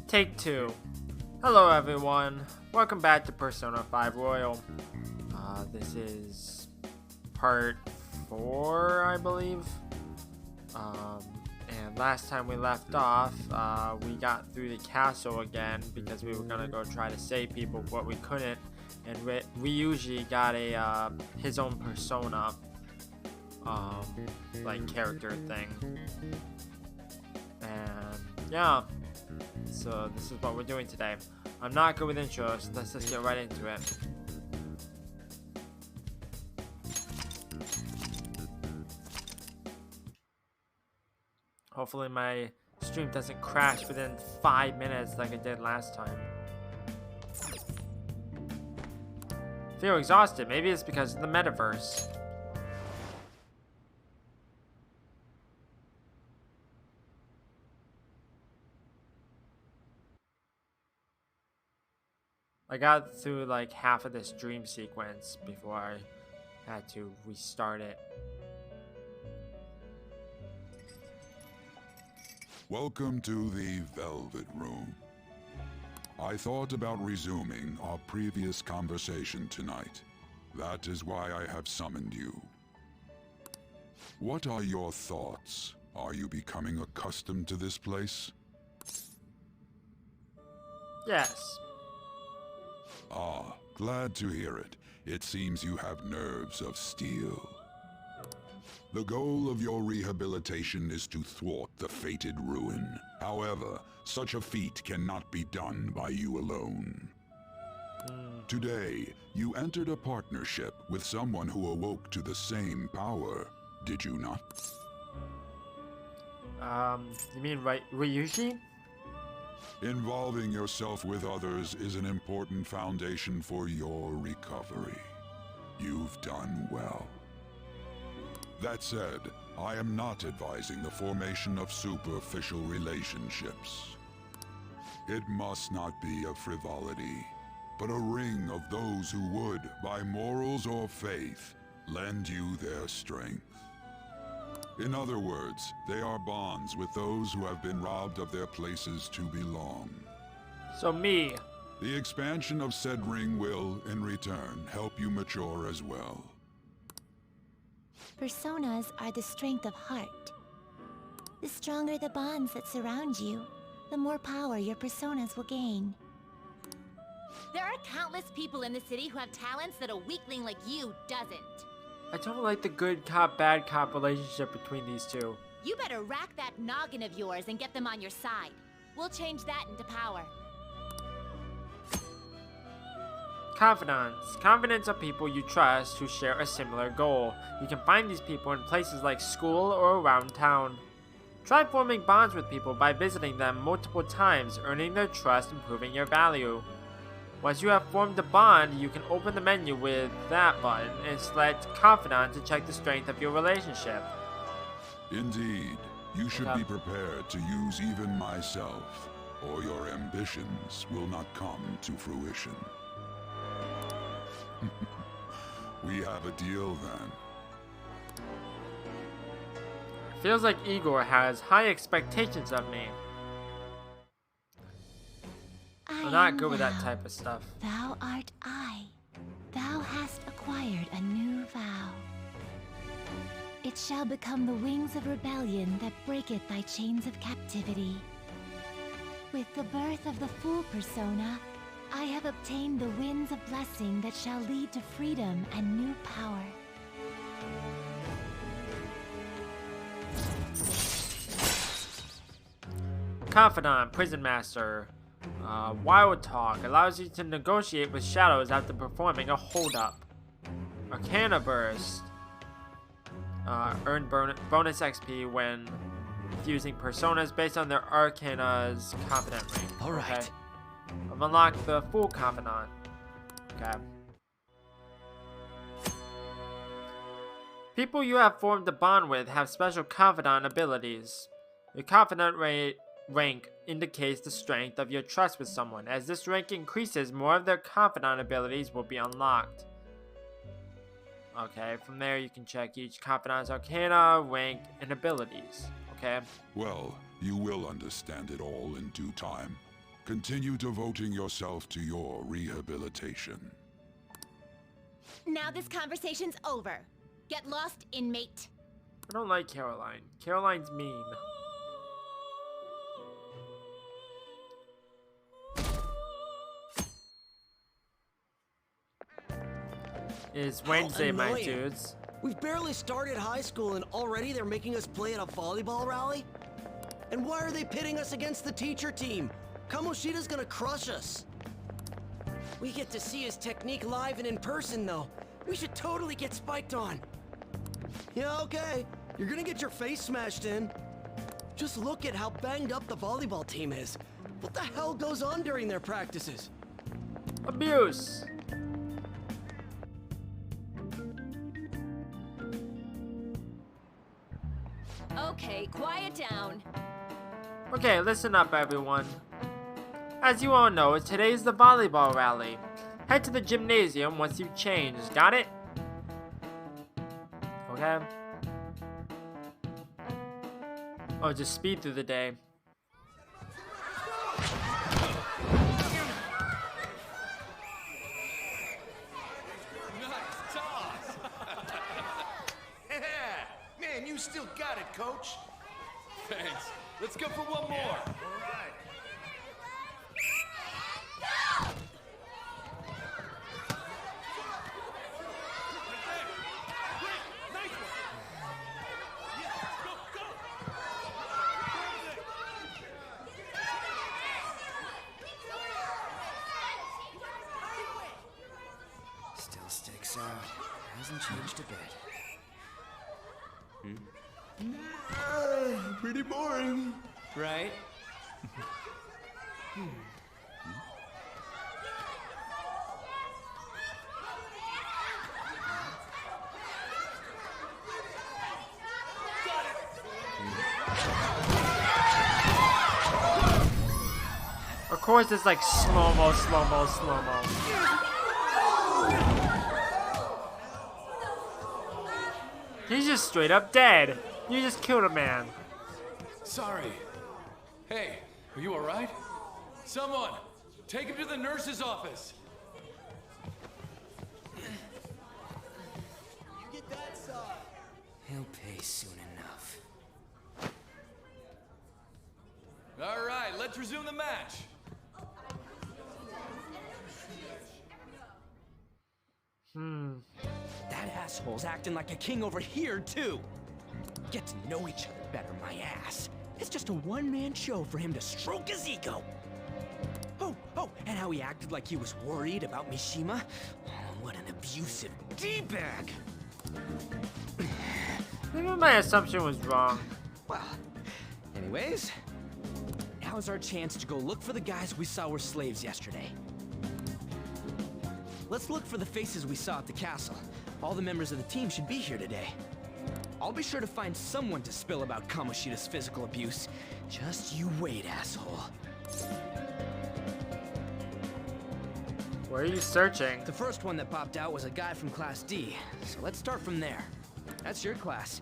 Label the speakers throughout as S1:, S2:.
S1: Take 2. Hello everyone, welcome back to Persona 5 Royal. This is part 4, I believe. And last time we left off, we got through the castle again because we were gonna go try to save people, but we couldn't. And Ryuji got a his own persona, like character thing. And yeah, so this is what we're doing today. I'm not good with intros, so let's just get right into it. Hopefully my stream doesn't crash within 5 minutes like it did last time. Feel exhausted. Maybe it's because of the metaverse. I got through like half of this dream sequence before I had to restart it.
S2: Welcome to the Velvet Room. I thought about resuming our previous conversation tonight. That is why I have summoned you. What are your thoughts? Are you becoming accustomed to this place?
S1: Yes.
S2: Ah, glad to hear it. It seems you have nerves of steel. The goal of your rehabilitation is to thwart the fated ruin. However, such a feat cannot be done by you alone. Today, you entered a partnership with someone who awoke to the same power, did you not?
S1: You mean Ryuji?
S2: Involving yourself with others is an important foundation for your recovery. You've done well. That said, I am not advising the formation of superficial relationships. It must not be a frivolity, but a ring of those who would, by morals or faith, lend you their strength. In other words, they are bonds with those who have been robbed of their places to belong.
S1: So me.
S2: The expansion of said ring will, in return, help you mature as well.
S3: Personas are the strength of heart. The stronger the bonds that surround you, the more power your personas will gain.
S4: There are countless people in the city who have talents that a weakling like you doesn't.
S1: I don't like the good cop, bad cop relationship between these two.
S4: You better rack that noggin of yours and get them on your side. We'll change that into power.
S1: Confidants. Confidants are people you trust who share a similar goal. You can find these people in places like school or around town. Try forming bonds with people by visiting them multiple times, earning their trust and proving your value. Once you have formed a bond, you can open the menu with that button and select Confidant to check the strength of your relationship.
S2: Indeed, you should be prepared to use even myself, or your ambitions will not come to fruition. We have a deal then.
S1: Feels like Igor has high expectations of me. I'm not good with that type of stuff.
S3: Thou art I. Thou hast acquired a new vow. It shall become the wings of rebellion that breaketh thy chains of captivity. With the birth of the full persona, I have obtained the winds of blessing that shall lead to freedom and new power.
S1: Confidant, Prison Master. Wild Talk allows you to negotiate with shadows after performing a holdup. Arcana Burst. Earn bonus XP when fusing personas based on their Arcana's Confidant rank.
S5: Alright.
S1: Okay. I've unlocked the full Confidant. Okay. People you have formed a bond with have special Confidant abilities. Your Confidant rank indicates the strength of your trust with someone. As this rank increases, more of their Confidant abilities will be unlocked. Okay, from there you can check each Confidant's Arcana, rank, and abilities. Okay?
S2: Well, you will understand it all in due time. Continue devoting yourself to your rehabilitation.
S4: Now this conversation's over. Get lost, inmate.
S1: I don't like Caroline. Caroline's mean. It's Wednesday, my dudes.
S5: We've barely started high school and already they're making us play at a volleyball rally? And why are they pitting us against the teacher team? Kamoshida's gonna crush us. We get to see his technique live and in person, though. We should totally get spiked on. Yeah, okay. You're gonna get your face smashed in. Just look at how banged up the volleyball team is. What the hell goes on during their practices?
S1: Abuse.
S4: Okay, quiet down.
S1: Okay, listen up, everyone. As you all know, today's the volleyball rally. Head to the gymnasium once you've changed. Got it? Okay. Oh, just speed through the day.
S6: Nice toss! Yeah! Man, you still got it, coach.
S7: Thanks. Let's go for one more.
S6: All right.
S5: Still sticks out. Hasn't changed a bit.
S6: Pretty boring.
S5: Right?
S1: Of course, it's like slow-mo, slow-mo, slow-mo. He's just straight up dead. You just killed a man.
S7: Sorry. Hey, are you alright? Someone, take him to the nurse's office.
S5: He'll pay soon enough.
S7: Alright, let's resume the match.
S5: That asshole's acting like a king over here, too. Get to know each other better, my ass. It's just a one-man show for him to stroke his ego. Oh, and how he acted like he was worried about Mishima. Oh, what an abusive D-bag.
S1: Maybe my assumption was wrong.
S5: Well, anyways, now's our chance to go look for the guys we saw were slaves yesterday. Let's look for the faces we saw at the castle. All the members of the team should be here today. I'll be sure to find someone to spill about Kamoshida's physical abuse. Just you wait, asshole.
S1: Where are you searching?
S5: The first one that popped out was a guy from Class D, so let's start from there. That's your class.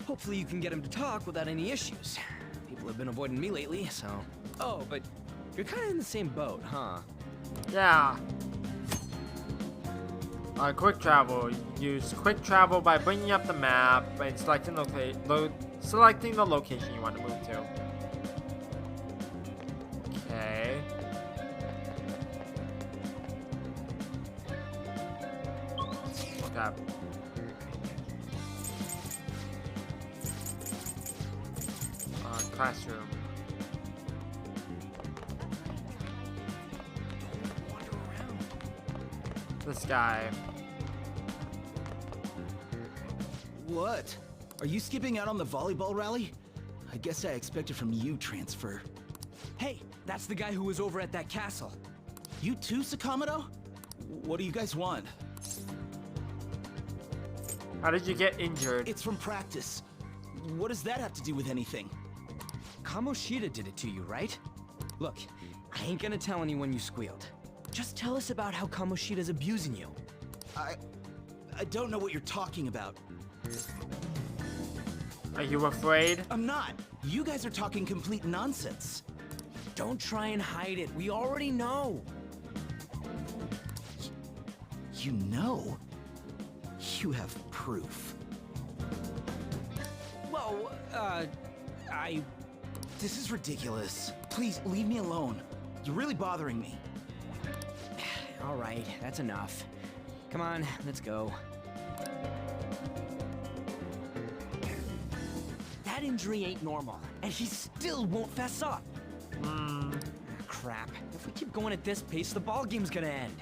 S5: Hopefully you can get him to talk without any issues. People have been avoiding me lately, so... Oh, but you're kind of in the same boat, huh?
S1: Yeah. Quick travel. Use quick travel by bringing up the map and selecting the location you want to move to. Okay. Okay. Classroom. This guy.
S8: What? Are you skipping out on the volleyball rally? I guess I expected from you, Transfer.
S5: Hey, that's the guy who was over at that castle.
S8: You too, Sakamoto? What do you guys want?
S1: How did you get injured?
S8: It's from practice. What does that have to do with anything?
S5: Kamoshida did it to you, right? Look, I ain't gonna tell anyone you squealed. Just tell us about how Kamoshida's abusing you.
S8: I don't know what you're talking about.
S1: Are you afraid?
S8: I'm not. You guys are talking complete nonsense.
S5: Don't try and hide it. We already know.
S8: You know? You have proof.
S5: Whoa,
S8: This is ridiculous. Please, leave me alone. You're really bothering me.
S5: All right, that's enough. Come on, let's go. That injury ain't normal, and he still won't fess up. Crap. If we keep going at this pace, the ball game's gonna end.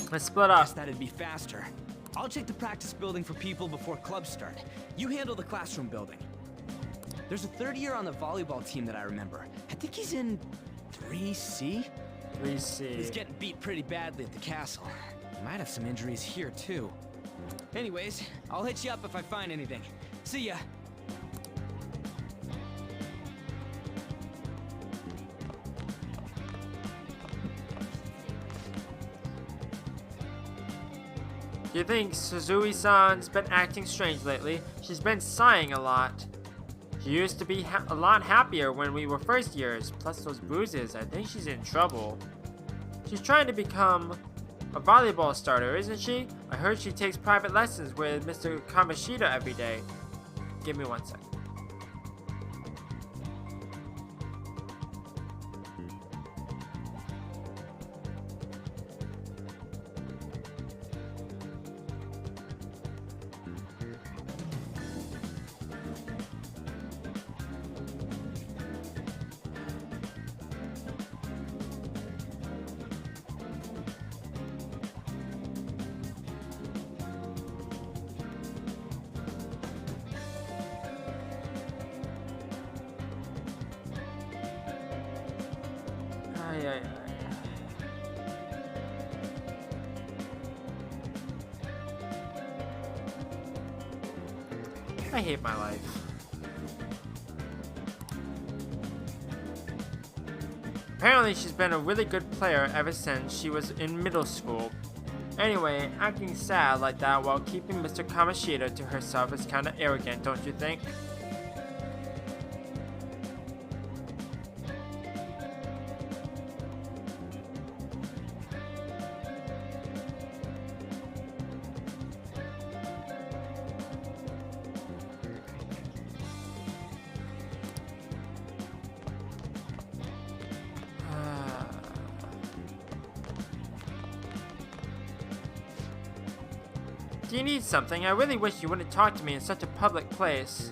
S1: Let's split
S5: Guess
S1: up.
S5: that'd be faster. I'll check the practice building for people before clubs start. You handle the classroom building. There's a third year on the volleyball team that I remember. I think he's in 3C?
S1: 3C.
S5: He's getting beat pretty badly at the castle. He might have some injuries here, too. Anyways, I'll hit you up if I find anything. See ya.
S1: Do you think Suzui-san's been acting strange lately? She's been sighing a lot. She used to be a lot happier when we were first years, plus those bruises. I think she's in trouble. She's trying to become a volleyball starter, isn't she? I heard she takes private lessons with Mr. Kamishita every day. Give me 1 second. Ay, ay, ay. I hate my life. Apparently she's been a really good player ever since she was in middle school. Anyway, acting sad like that while keeping Mr. Kamishita to herself is kinda arrogant, don't you think? Do you need something? I really wish you wouldn't talk to me in such a public place.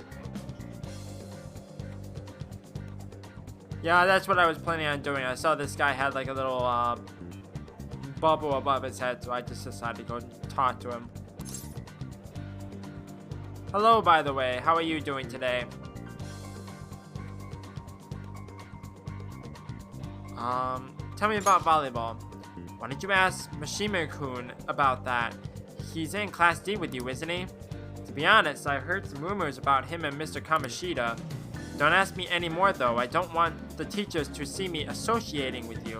S1: Yeah, that's what I was planning on doing. I saw this guy had like a little bubble above his head, so I just decided to go talk to him. Hello, by the way. How are you doing today? Tell me about volleyball. Why don't you ask Mishima-kun about that? He's in Class D with you, isn't he? To be honest, I heard some rumors about him and Mr. Kamishita. Don't ask me anymore though. I don't want the teachers to see me associating with you.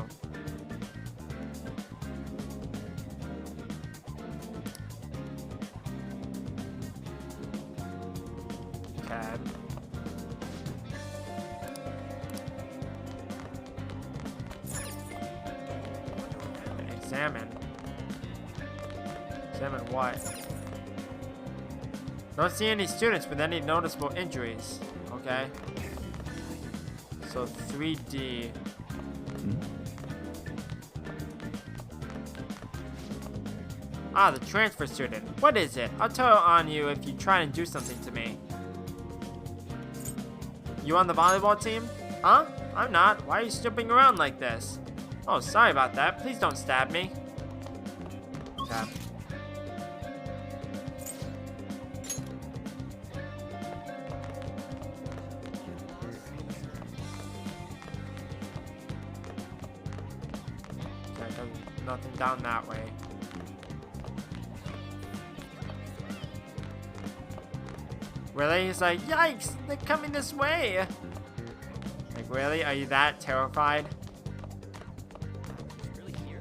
S1: Okay. Examine. Examine what? Don't see any students with any noticeable injuries. Okay. So 3D. Ah, the transfer student. What is it? I'll tell on you if you try and do something to me. You on the volleyball team? Huh? I'm not. Why are you snooping around like this? Oh, sorry about that. Please don't stab me. Okay. Nothing down that way. Really? He's like, yikes! They're coming this way! Like, really? Are you that terrified?
S5: Really here?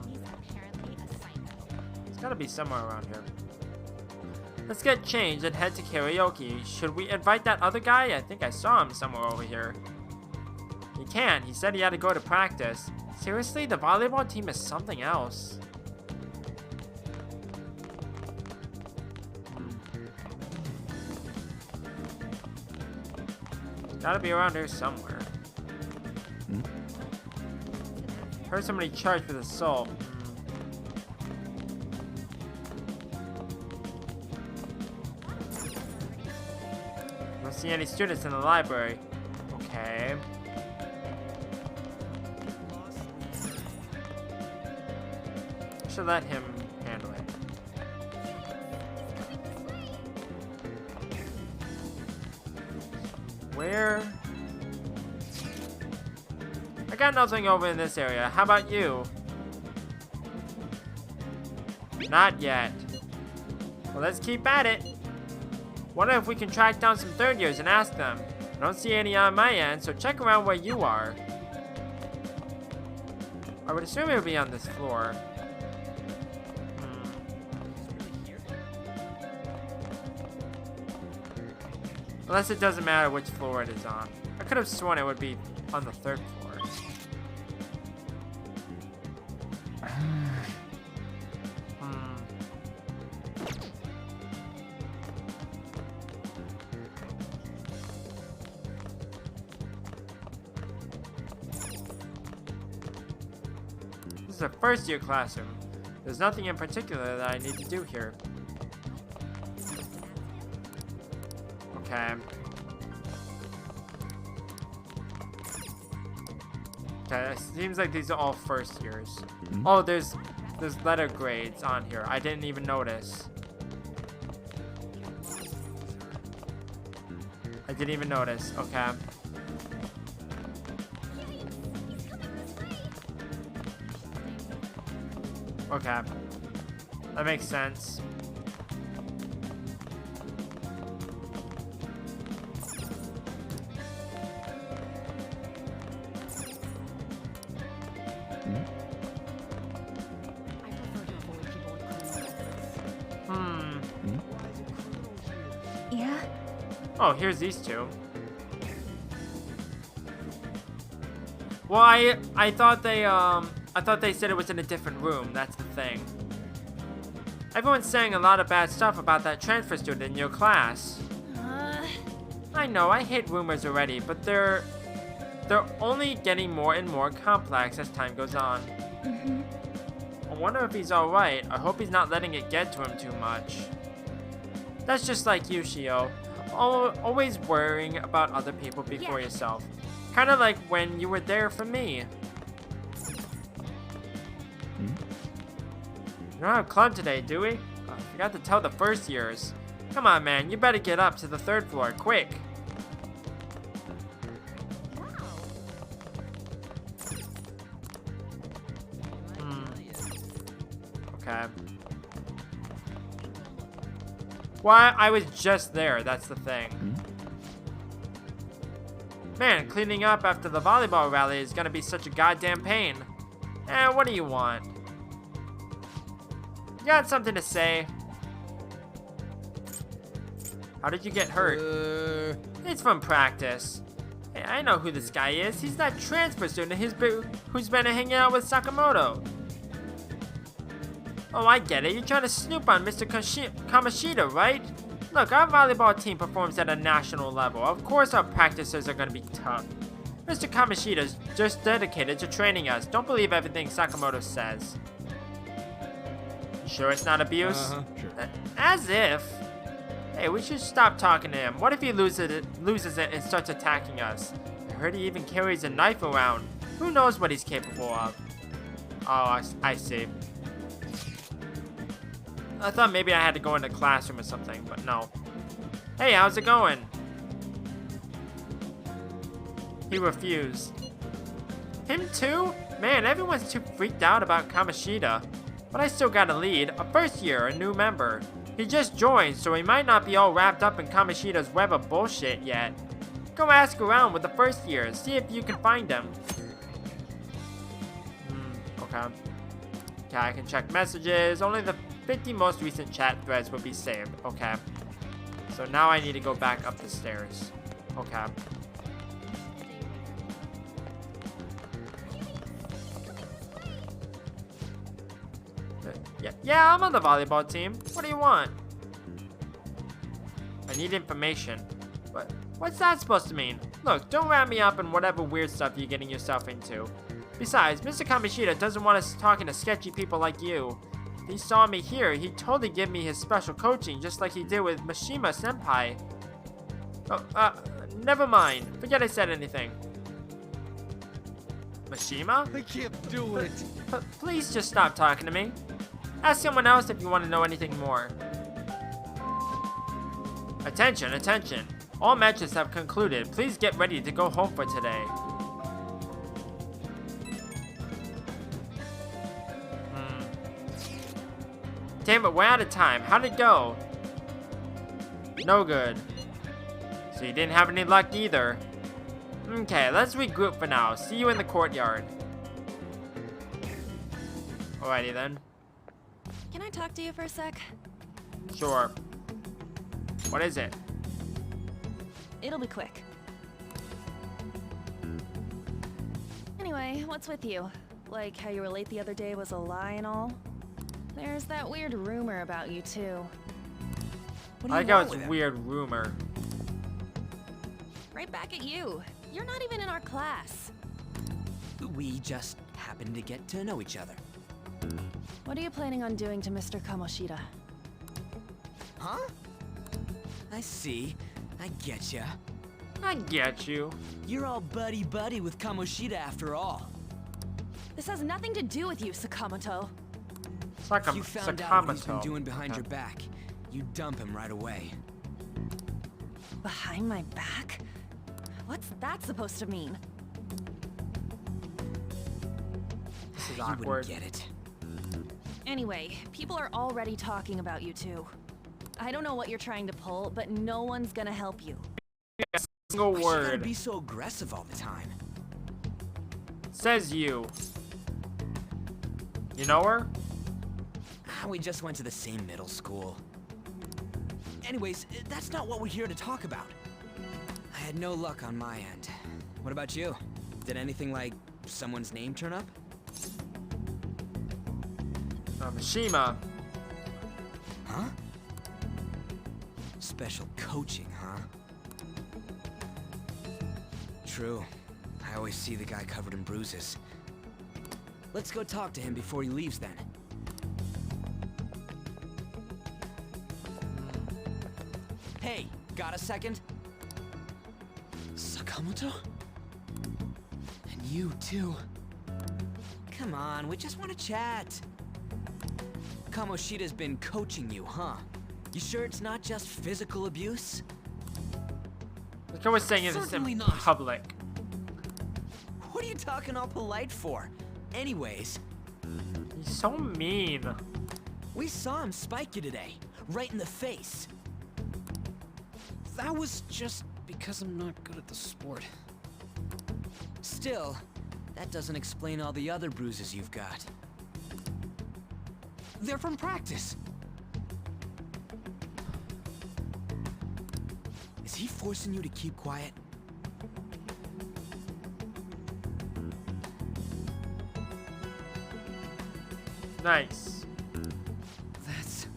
S4: He's apparently a psycho.
S1: It's gotta be somewhere around here. Let's get changed and head to karaoke. Should we invite that other guy? I think I saw him somewhere over here. He can't. He said he had to go to practice. Seriously? The volleyball team is something else. It's gotta be around here somewhere. Heard somebody charged with assault. Don't see any students in the library. Okay. Should let him handle it. Where? I got nothing over in this area. How about you? Not yet. Well, let's keep at it. Wonder if we can track down some third years and ask them. I don't see any on my end, so check around where you are. I would assume it would be on this floor. Unless it doesn't matter which floor it is on. I could have sworn it would be on the third floor. This is a first year classroom. There's nothing in particular that I need to do here. Okay. Okay, it seems like these are all first years. Oh, there's letter grades on here. I didn't even notice. I didn't even notice. Okay. Okay. That makes sense.
S3: Yeah?
S1: Oh, here's these two. Well, I thought they said it was in a different room. That's the thing. Everyone's saying a lot of bad stuff about that transfer student in your class. I know, I hate rumors already, but they're only getting more and more complex as time goes on. I wonder if he's alright. I hope he's not letting it get to him too much. That's just like you, Shio. Always worrying about other people before yourself. Kind of like when you were there for me. We don't have club today, do we? I forgot to tell the first years. Come on, man. You better get up to the third floor, quick. Okay. Well, I was just there. That's the thing. Man, cleaning up after the volleyball rally is gonna be such a goddamn pain. What do you want? You got something to say? How did you get hurt? It's from practice. Hey, I know who this guy is. He's that transfer student who's been hanging out with Sakamoto. Oh, I get it. You're trying to snoop on Mr. Kamishita, right? Look, our volleyball team performs at a national level. Of course our practices are going to be tough. Mr. Kamishita's just dedicated to training us. Don't believe everything Sakamoto says. You sure it's not abuse?
S8: Sure.
S1: As if. Hey, we should stop talking to him. What if he loses it and starts attacking us? I heard he even carries a knife around. Who knows what he's capable of? Oh, I see. I thought maybe I had to go into the classroom or something, but no. Hey, how's it going? He refused. Him too? Man, everyone's too freaked out about Kamishita. But I still got a lead. A first year, a new member. He just joined, so he might not be all wrapped up in Kamishita's web of bullshit yet. Go ask around with the first years, see if you can find him. Okay. Okay, I can check messages. Only the 50 most recent chat threads will be saved. Okay. So now I need to go back up the stairs. Okay. Yeah, I'm on the volleyball team. What do you want? I need information. What's that supposed to mean? Look, don't wrap me up in whatever weird stuff you're getting yourself into. Besides, Mr. Kamoshida doesn't want us talking to sketchy people like you. If he saw me here, he'd totally give me his special coaching just like he did with Mishima-senpai. Oh, never mind. Forget I said anything. Mishima?
S6: I can't do it.
S1: Please just stop talking to me. Ask someone else if you want to know anything more. Attention, attention. All matches have concluded. Please get ready to go home for today. Damn it, we're out of time. How'd it go? No good. So you didn't have any luck either. Okay, let's regroup for now. See you in the courtyard. Alrighty then.
S9: Can I talk to you for a sec?
S1: Sure. What is it?
S9: It'll be quick. Anyway, what's with you? Like how you were late the other day was a lie and all? There's that weird rumor about you too.
S5: What
S1: I
S5: do
S1: like
S5: you
S1: how
S5: want
S1: it's
S5: with him?
S1: weird rumor.
S9: Right back at you. You're not even in our class.
S8: We just happened to get to know each other.
S9: What are you planning on doing to Mr. Kamoshida?
S8: Huh? I see. I getcha.
S1: I get you.
S8: You're all buddy-buddy with Kamoshida after all.
S9: This has nothing to do with you, Sakamoto.
S8: If you found out what he's been
S1: Sakamoto.
S8: doing behind your back, you dump him right away.
S9: Behind my back? What's that supposed to mean?
S1: This is
S8: You
S1: awkward.
S8: wouldn't get it.
S9: Anyway, people are already talking about you two. I don't know what you're trying to pull, but no one's gonna help you.
S1: Single
S8: Why you gotta
S1: word.
S8: be so aggressive all the time?
S1: Says you. You know her?
S8: We just went to the same middle school. Anyways, that's not what we're here to talk about. I had no luck on my end. What about you? Did anything like someone's name turn up?
S1: Mishima.
S8: Huh? Special coaching, huh? True. I always see the guy covered in bruises. Let's go talk to him before he leaves then. Hey, got a second? Sakamoto? And you too. Come on, we just want to chat. Kamoshida's been coaching you, huh? You sure it's not just physical abuse?
S1: Like I was saying this
S8: Certainly
S1: in
S8: not.
S1: public.
S8: What are you talking all polite for? Anyways,
S1: He's so mean.
S8: we saw him spike you today, right in the face.
S5: That was just because I'm not good at the sport.
S8: Still, that doesn't explain all the other bruises you've got. They're from practice. Is he forcing you to keep quiet?
S1: Nice.
S8: That's...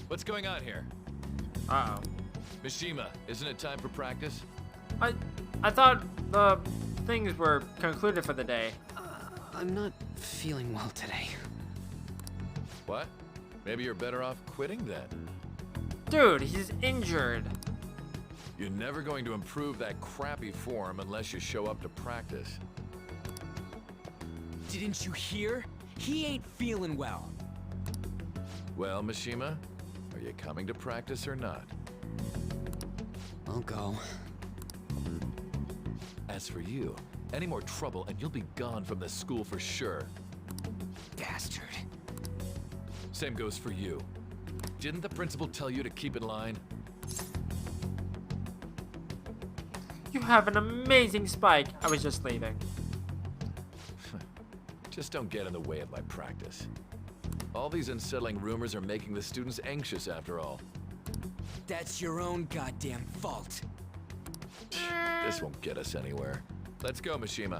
S7: What's going on here?
S1: Uh-oh.
S7: Mishima, isn't it time for practice?
S1: I thought the things were concluded for the day.
S5: I'm not feeling well today.
S7: What? Maybe you're better off quitting then.
S1: Dude, he's injured.
S7: You're never going to improve that crappy form unless you show up to practice.
S8: Didn't you hear? He ain't feeling well.
S7: Well, Mishima, are you coming to practice or not?
S5: I'll go.
S7: As for you, any more trouble and you'll be gone from this school for sure.
S8: Bastard.
S7: Same goes for you. Didn't the principal tell you to keep in line?
S1: You have an amazing spike. I was just leaving.
S7: Just don't get in the way of my practice. All these unsettling rumors are making the students anxious after all.
S8: That's your own goddamn fault.
S7: This won't get us anywhere. Let's go, Mishima.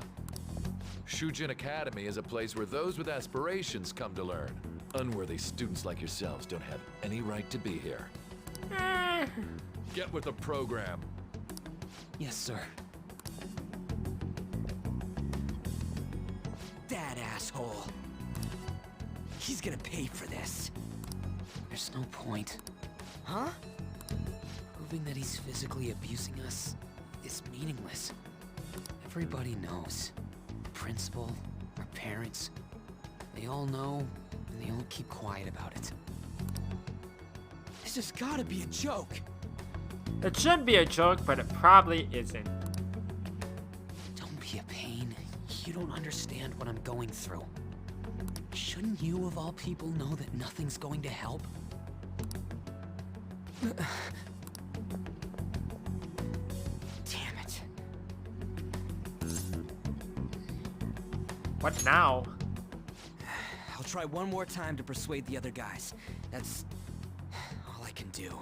S7: Shujin Academy is a place where those with aspirations come to learn. Unworthy students like yourselves don't have any right to be here. Get with the program.
S8: Yes, sir. That asshole. He's gonna pay for this. There's no point. Huh? Proving that he's physically abusing us is meaningless. Everybody knows. The principal, our parents, they all know, and they all keep quiet about it. This has gotta be a joke.
S1: It should be a joke, but it probably isn't.
S8: Don't be a pain. You don't understand what I'm going through. Shouldn't you, of all people, know that nothing's going to help? Damn it.
S1: What now?
S8: I'll try one more time to persuade the other guys. That's all I can do.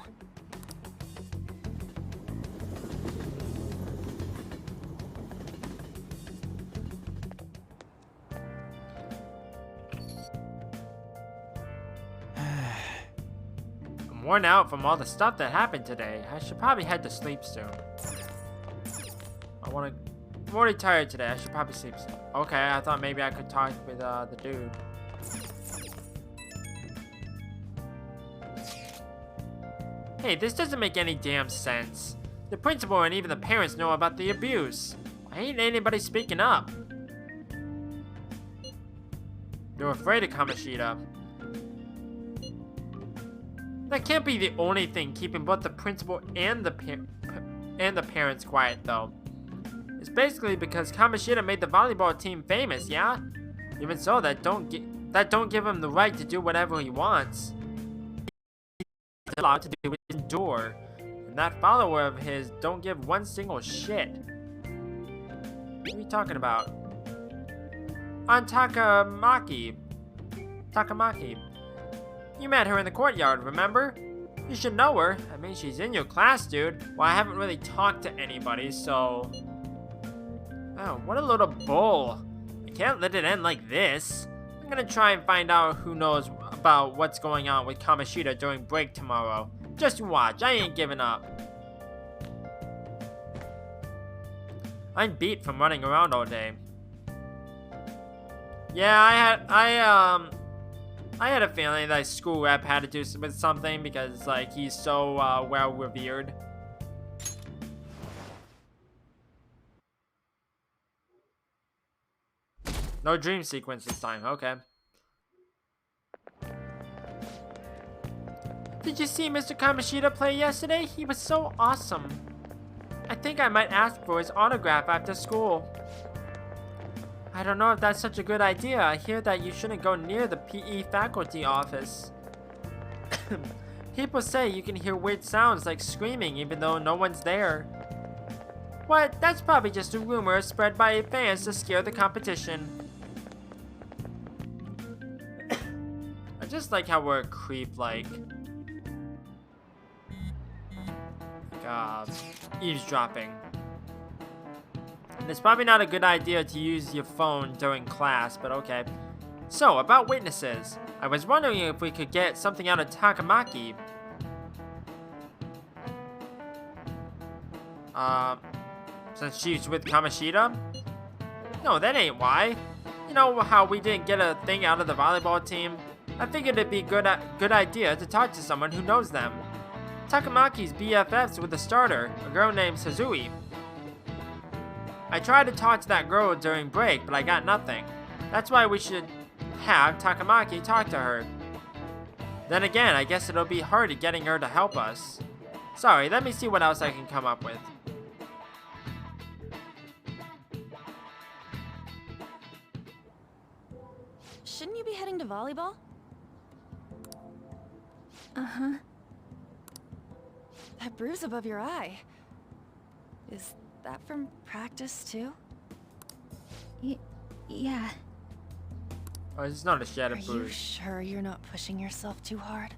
S1: I'm worn out from all the stuff that happened today. I should probably head to sleep soon. I'm already tired today. I should probably sleep soon. Okay, I thought maybe I could talk with the dude. Hey, this doesn't make any damn sense. The principal and even the parents know about the abuse. Why ain't anybody speaking up? They're afraid of Kamoshida. That can't be the only thing keeping both the principal and the parents quiet, though. It's basically because Kamoshida made the volleyball team famous, yeah? Even so, that don't give him the right to do whatever he wants. He's allowed to do is endure, and that follower of his don't give one single shit. What are you talking about? On Takamaki. You met her in the courtyard, remember? You should know her. I mean, she's in your class, dude. Well, I haven't really talked to anybody, so... Oh, what a load of bull. I can't let it end like this. I'm gonna try and find out who knows about what's going on with Kamoshida during break tomorrow. Just watch, I ain't giving up. I'm beat from running around all day. Yeah, I had a feeling that school rep had to do with something because, like, he's so well revered. No dream sequence this time, okay. Did you see Mr. Kamoshida play yesterday? He was so awesome. I think I might ask for his autograph after school. I don't know if that's such a good idea. I hear that you shouldn't go near the PE faculty office. People say you can hear weird sounds like screaming even though no one's there. What? That's probably just a rumor spread by fans to scare the competition. I just like how we're a creep, like eavesdropping. And it's probably not a good idea to use your phone during class, but okay. So, about witnesses. I was wondering if we could get something out of Takamaki. Since she's with Kamoshida? No, that ain't why. You know how we didn't get a thing out of the volleyball team? I figured it'd be a good idea to talk to someone who knows them. Takamaki's BFFs with a starter, a girl named Suzui. I tried to talk to that girl during break, but I got nothing. That's why we should have Takamaki talk to her. Then again, I guess it'll be hard getting her to help us. Sorry, let me see what else I can come up with.
S9: Shouldn't you be heading to volleyball?
S3: Uh-huh.
S9: That bruise above your eye. Is that from practice too?
S3: Yeah.
S1: Oh, it's not a shadow
S9: Are you
S1: bruise.
S9: sure you're not pushing yourself too hard?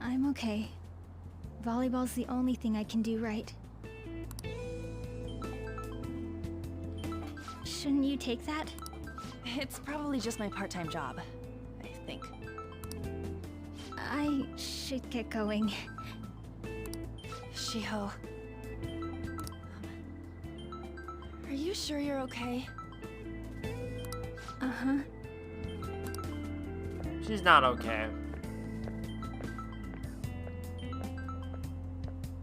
S3: I'm okay. Volleyball's the only thing I can do right. Shouldn't you take that?
S9: It's probably just my part-time job, I think.
S3: I should get going.
S9: Shiho. Are you sure you're okay?
S3: Uh-huh.
S1: She's not okay.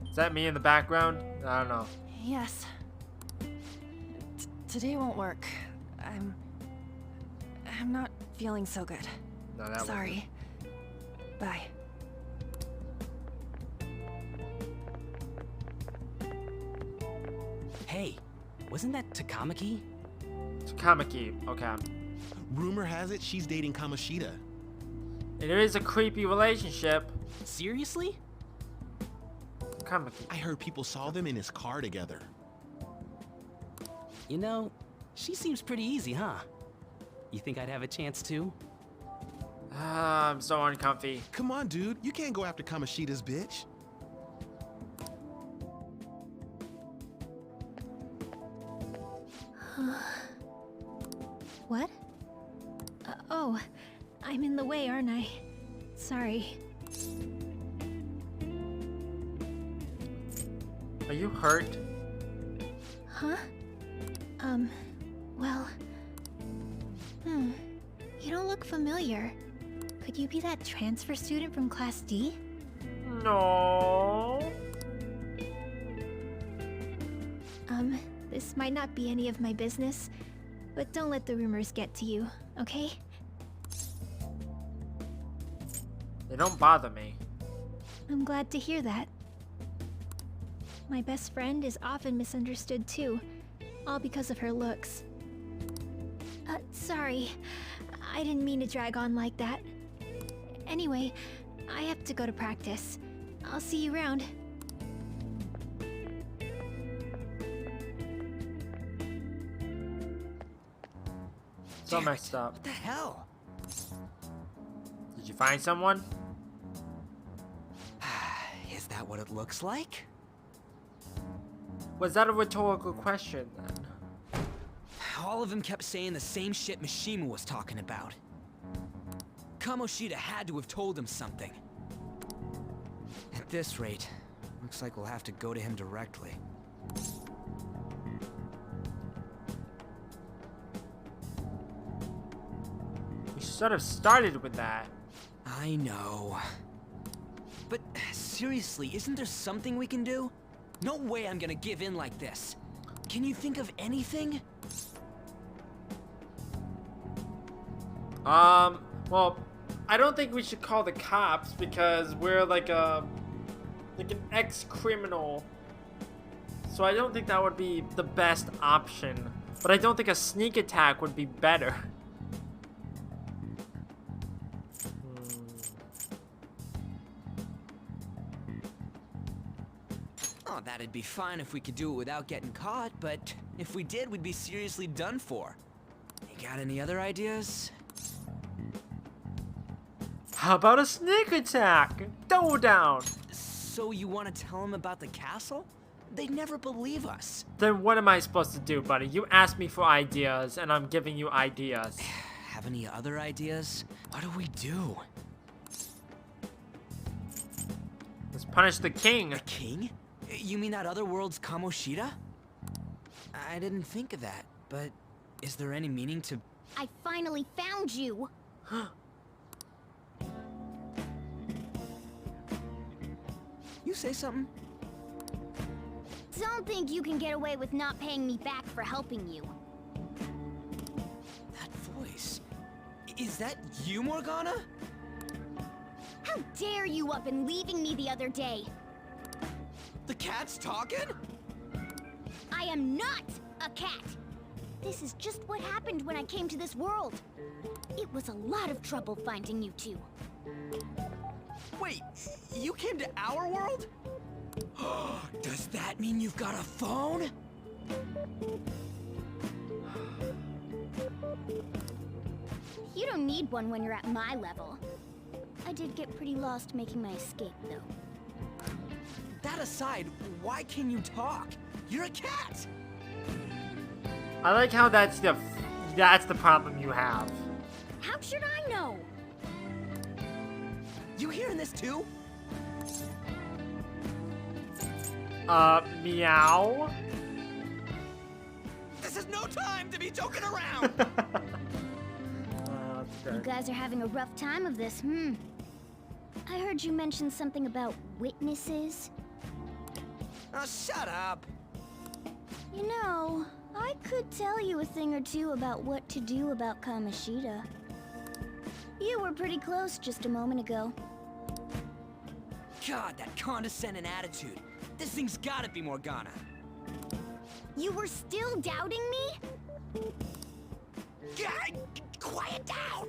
S1: Is that me in the background? I don't know.
S9: Yes. Today won't work. I'm not feeling so good.
S1: No, that
S9: Sorry. Bye.
S10: Hey, wasn't that Takamaki?
S1: It's Kamiki. Okay.
S11: Rumor has it she's dating Kamoshida.
S1: It is a creepy relationship.
S10: Seriously?
S1: Kamiki.
S11: I heard people saw them in his car together.
S10: You know, she seems pretty easy, huh? You think I'd have a chance too?
S1: I'm so uncomfy.
S11: Come on, dude. You can't go after Kamoshida's bitch.
S3: What? Oh, I'm in the way, aren't I? Sorry.
S1: Are you hurt?
S3: Huh? Well... You don't look familiar. Could you be that transfer student from Class D?
S1: No.
S3: This might not be any of my business, but don't let the rumors get to you, okay?
S1: They don't bother me.
S3: I'm glad to hear that. My best friend is often misunderstood too, all because of her looks. Sorry. I didn't mean to drag on like that. Anyway, I have to go to practice. I'll see you around.
S1: So messed up.
S8: What the hell?
S1: Did you find someone?
S8: Is that what it looks like?
S1: Was that a rhetorical question then?
S8: All of them kept saying the same shit Mishima was talking about. Kamoshida had to have told him something. At this rate, looks like we'll have to go to him directly.
S1: We should have started with that.
S8: I know. But seriously, isn't there something we can do? No way I'm gonna give in like this. Can you think of anything?
S1: Well, I don't think we should call the cops because we're like an ex-criminal. So I don't think that would be the best option. But I don't think a sneak attack would be better.
S8: Oh, that'd be fine if we could do it without getting caught, but if we did, we'd be seriously done for. You got any other ideas?
S1: How about a sneak attack? Throw down.
S8: So you want to tell them about the castle? They'd never believe us.
S1: Then what am I supposed to do, buddy? You asked me for ideas, and I'm giving you ideas.
S8: Have any other ideas? What do we do?
S1: Let's punish the king.
S8: The king? You mean that other world's Kamoshida? I didn't think of that, but is there any meaning to...
S4: I finally found you!
S8: You say something?
S4: Don't think you can get away with not paying me back for helping you.
S8: That voice... Is that you, Morgana?
S4: How dare you up and leaving me the other day?
S8: The cat's talking?
S4: I am not a cat! This is just what happened when I came to this world. It was a lot of trouble finding you two.
S8: Wait, you came to our world? Does that mean you've got a phone?
S4: You don't need one when you're at my level. I did get pretty lost making my escape, though.
S8: That aside, why can you talk? You're a cat!
S1: I like how that's the problem you have.
S4: How should I know?
S8: You hearing this too?
S1: Meow?
S8: This is no time to be joking around!
S4: You guys are having a rough time of this, I heard you mention something about witnesses.
S8: Oh, shut up!
S4: You know, I could tell you a thing or two about what to do about Kamoshida. You were pretty close just a moment ago.
S8: God, that condescending attitude. This thing's gotta be Morgana.
S4: You were still doubting me?
S8: God, quiet down!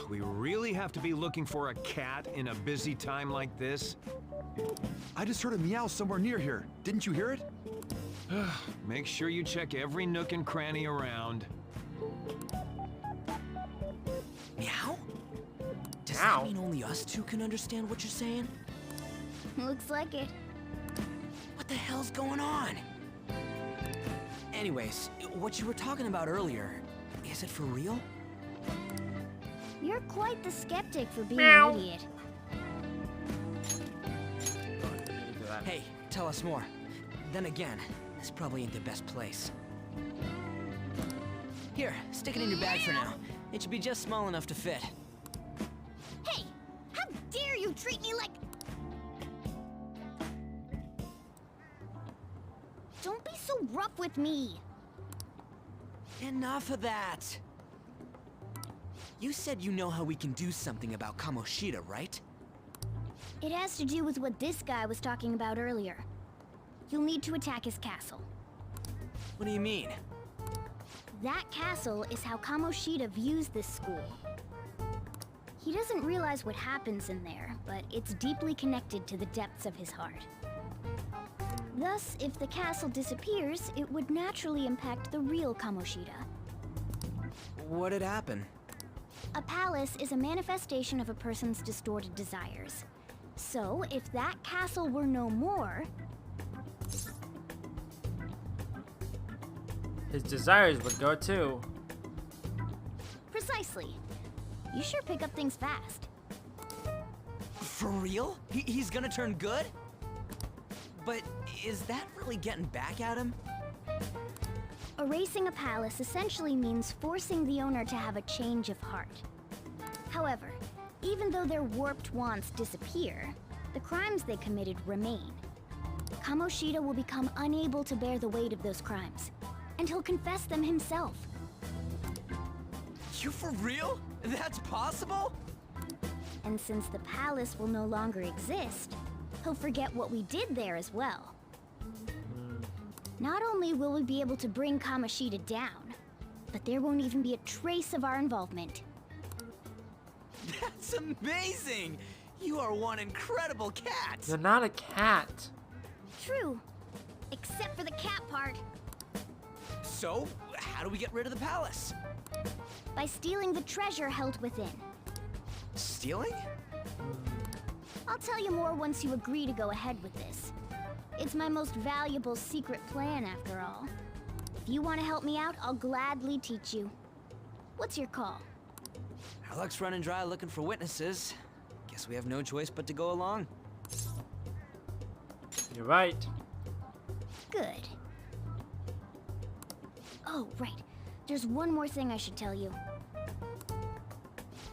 S12: We really have to be looking for a cat in a busy time like this?
S13: I just heard a meow somewhere near here. Didn't you hear it?
S12: Make sure you check every nook and cranny around.
S8: Meow? Does
S1: Meow?
S8: that mean only us two can understand what you're saying?
S4: Looks like it.
S8: What the hell's going on? Anyways, what you were talking about earlier, is it for real?
S4: You're quite the skeptic for being
S1: Meow.
S4: an idiot.
S8: Hey, tell us more. Then again, this probably ain't the best place. Here, stick it in your bag for now. It should be just small enough to fit.
S4: Hey! How dare you treat me like... Don't be so rough with me!
S8: Enough of that! You said you know how we can do something about Kamoshida, right?
S4: It has to do with what this guy was talking about earlier. You'll need to attack his castle.
S8: What do you mean?
S4: That castle is how Kamoshida views this school. He doesn't realize what happens in there, but it's deeply connected to the depths of his heart. Thus, if the castle disappears, it would naturally impact the real Kamoshida.
S8: What'd happen?
S4: A palace is a manifestation of a person's distorted desires. So, if that castle were no more...
S1: His desires would go too.
S4: Precisely. You sure pick up things fast.
S8: For real? He's gonna turn good? But is that really getting back at him?
S4: Erasing a palace essentially means forcing the owner to have a change of heart. However, even though their warped wants disappear, the crimes they committed remain. Kamoshida will become unable to bear the weight of those crimes, and he'll confess them himself.
S8: You for real? That's possible?
S4: And since the palace will no longer exist, he'll forget what we did there as well. Not only will we be able to bring Kamoshida down, but there won't even be a trace of our involvement.
S8: That's amazing! You are one incredible cat!
S1: You're not a cat.
S4: True. Except for the cat part.
S8: So, how do we get rid of the palace?
S4: By stealing the treasure held within.
S8: Stealing?
S4: I'll tell you more once you agree to go ahead with this. It's my most valuable secret plan, after all. If you want to help me out, I'll gladly teach you. What's your call?
S8: Our luck's running dry looking for witnesses. Guess we have no choice but to go along.
S1: You're right.
S4: Good. Oh, right. There's one more thing I should tell you.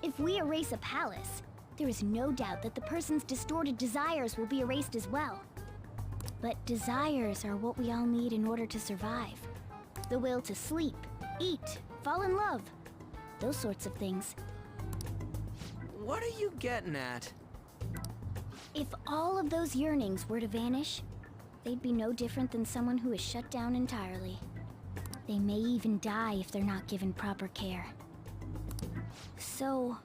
S4: If we erase a palace, there is no doubt that the person's distorted desires will be erased as well. But desires are what we all need in order to survive. The will to sleep, eat, fall in love. Those sorts of things.
S8: What are you getting at?
S4: If all of those yearnings were to vanish, they'd be no different than someone who is shut down entirely. They may even die if they're not given proper care. So...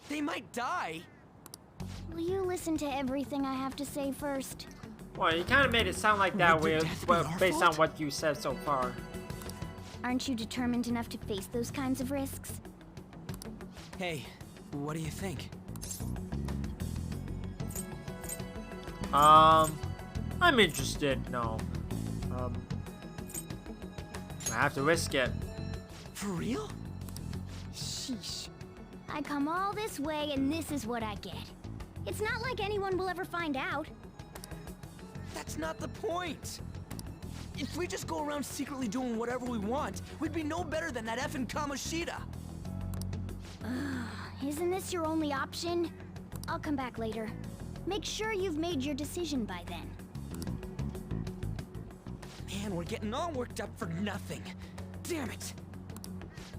S8: They might die?
S4: will you listen to everything I have to say first?
S1: Well, you kind of made it sound like that
S11: Would
S1: way,
S11: their death be our
S1: based
S11: fault?
S1: on what you said so far.
S4: Aren't you determined enough to face those kinds of risks?
S8: Hey, what do you think?
S1: I'm interested. No. I have to risk it.
S8: For real?
S4: Sheesh. I come all this way and this is what I get. It's not like anyone will ever find out.
S8: That's not the point. If we just go around secretly doing whatever we want, we'd be no better than that effing Kamoshida.
S4: Isn't this your only option? I'll come back later. Make sure you've made your decision by then.
S8: Man, we're getting all worked up for nothing. Damn it.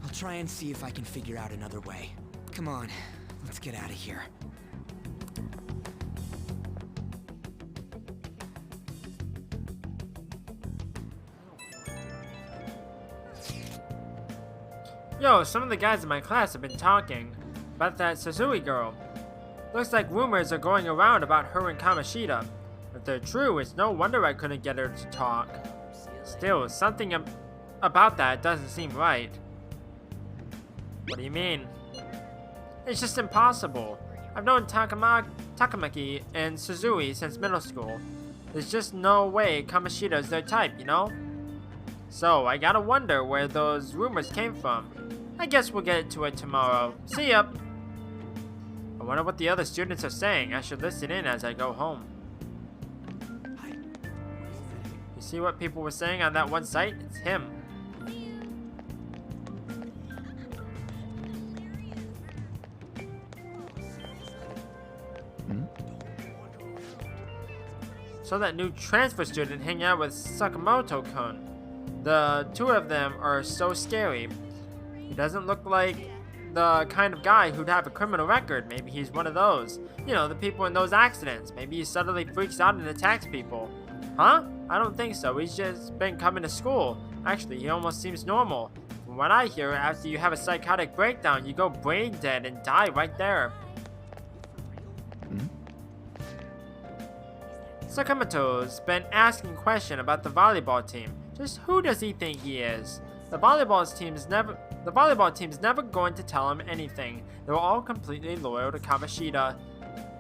S8: I'll try and see if I can figure out another way. Come on, let's get out of here.
S1: Yo, some of the guys in my class have been talking about that Suzui girl. Looks like rumors are going around about her and Kamoshida. If they're true, it's no wonder I couldn't get her to talk. Still, something about that doesn't seem right. What do you mean? It's just impossible. I've known Takamaki and Suzui since middle school. There's just no way Kamoshida is their type, you know? So, I gotta wonder where those rumors came from. I guess we'll get to it tomorrow. See ya! I wonder what the other students are saying. I should listen in as I go home. You see what people were saying on that one site? It's him. So that new transfer student hanging out with Sakamoto-kun. The two of them are so scary. He doesn't look like the kind of guy who'd have a criminal record. Maybe he's one of those. You know, the people in those accidents. Maybe he suddenly freaks out and attacks people. Huh? I don't think so. He's just been coming to school. Actually, he almost seems normal. From what I hear, after you have a psychotic breakdown, you go brain dead and die right there. Sakamoto's been asking questions about the volleyball team. Just who does he think he is? The volleyball team's never going to tell him anything. They're all completely loyal to Kamoshida.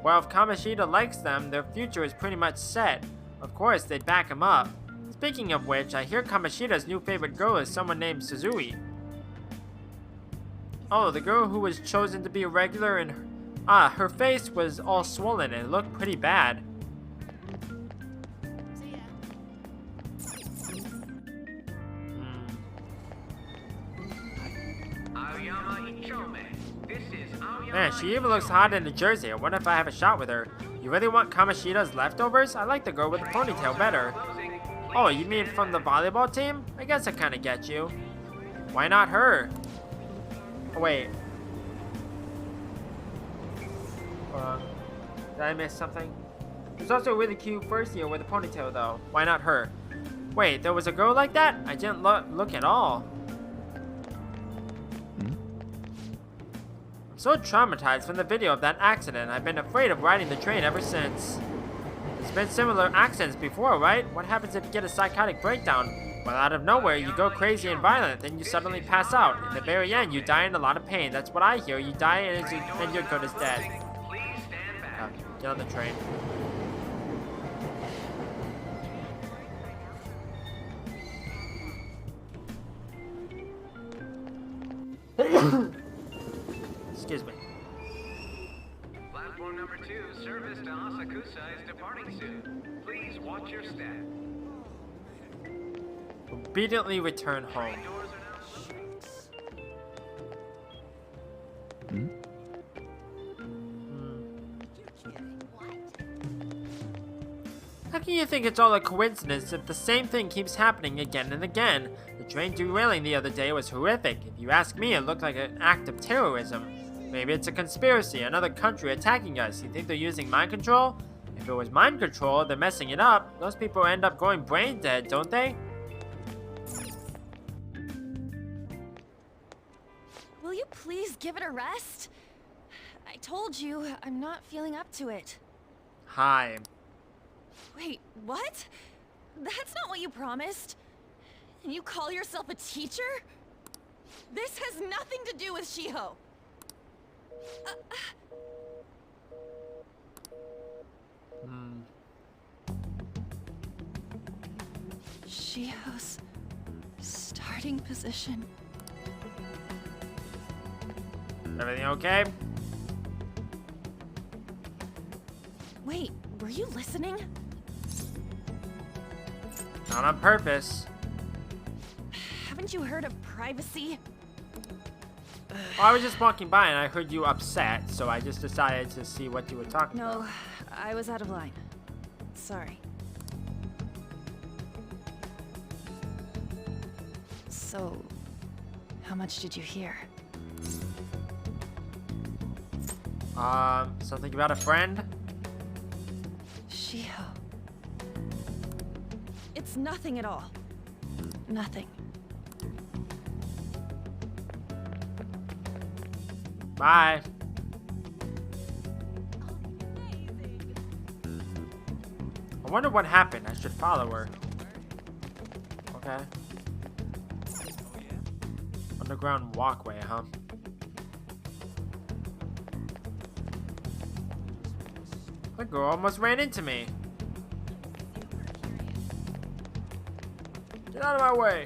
S1: Well, if Kamoshida likes them, their future is pretty much set. Of course, they'd back him up. Speaking of which, I hear Kamoshida's new favorite girl is someone named Suzui. Oh, the girl who was chosen to be a regular and her face was all swollen and it looked pretty bad. Man, she even looks hot in a jersey. I wonder if I have a shot with her. You really want Kamoshida's leftovers? I like the girl with the ponytail better. Oh, you mean from the volleyball team? I guess I kinda get you. Why not her? Oh, wait. Did I miss something? There's also a really cute first year with a ponytail though. Why not her? Wait, there was a girl like that? I didn't look at all. So traumatized from the video of that accident, I've been afraid of riding the train ever since. There's been similar accidents before, right? What happens if you get a psychotic breakdown? Well, out of nowhere, you go crazy and violent, then you suddenly pass out. In the very end, you die in a lot of pain. That's what I hear. You die and you're good as dead. Get on the train. Excuse me.
S14: Platform number 2, service to Asakusa is departing soon. Please watch your step.
S1: Obediently return home. How can you think it's all a coincidence if the same thing keeps happening again and again? The train derailing the other day was horrific. If you ask me, it looked like an act of terrorism. Maybe it's a conspiracy, another country attacking us. You think they're using mind control? If it was mind control, they're messing it up. Those people end up going brain dead, don't they?
S9: Will you please give it a rest? I told you, I'm not feeling up to it.
S1: Hi.
S9: Wait, what? That's not what you promised. And you call yourself a teacher? This has nothing to do with Shiho. Shiho's starting position.
S1: Everything okay?
S9: Wait, were you listening?
S1: Not on purpose.
S9: Haven't you heard of privacy?
S1: Well, I was just walking by and I heard you upset, so I just decided to see what you were talking about.
S9: No, I was out of line. Sorry. So, how much did you hear?
S1: Something about a friend?
S9: Shiho. It's nothing at all. Nothing.
S1: Bye. I wonder what happened. I should follow her. Okay. Underground walkway, huh? The girl almost ran into me. Get out of my way.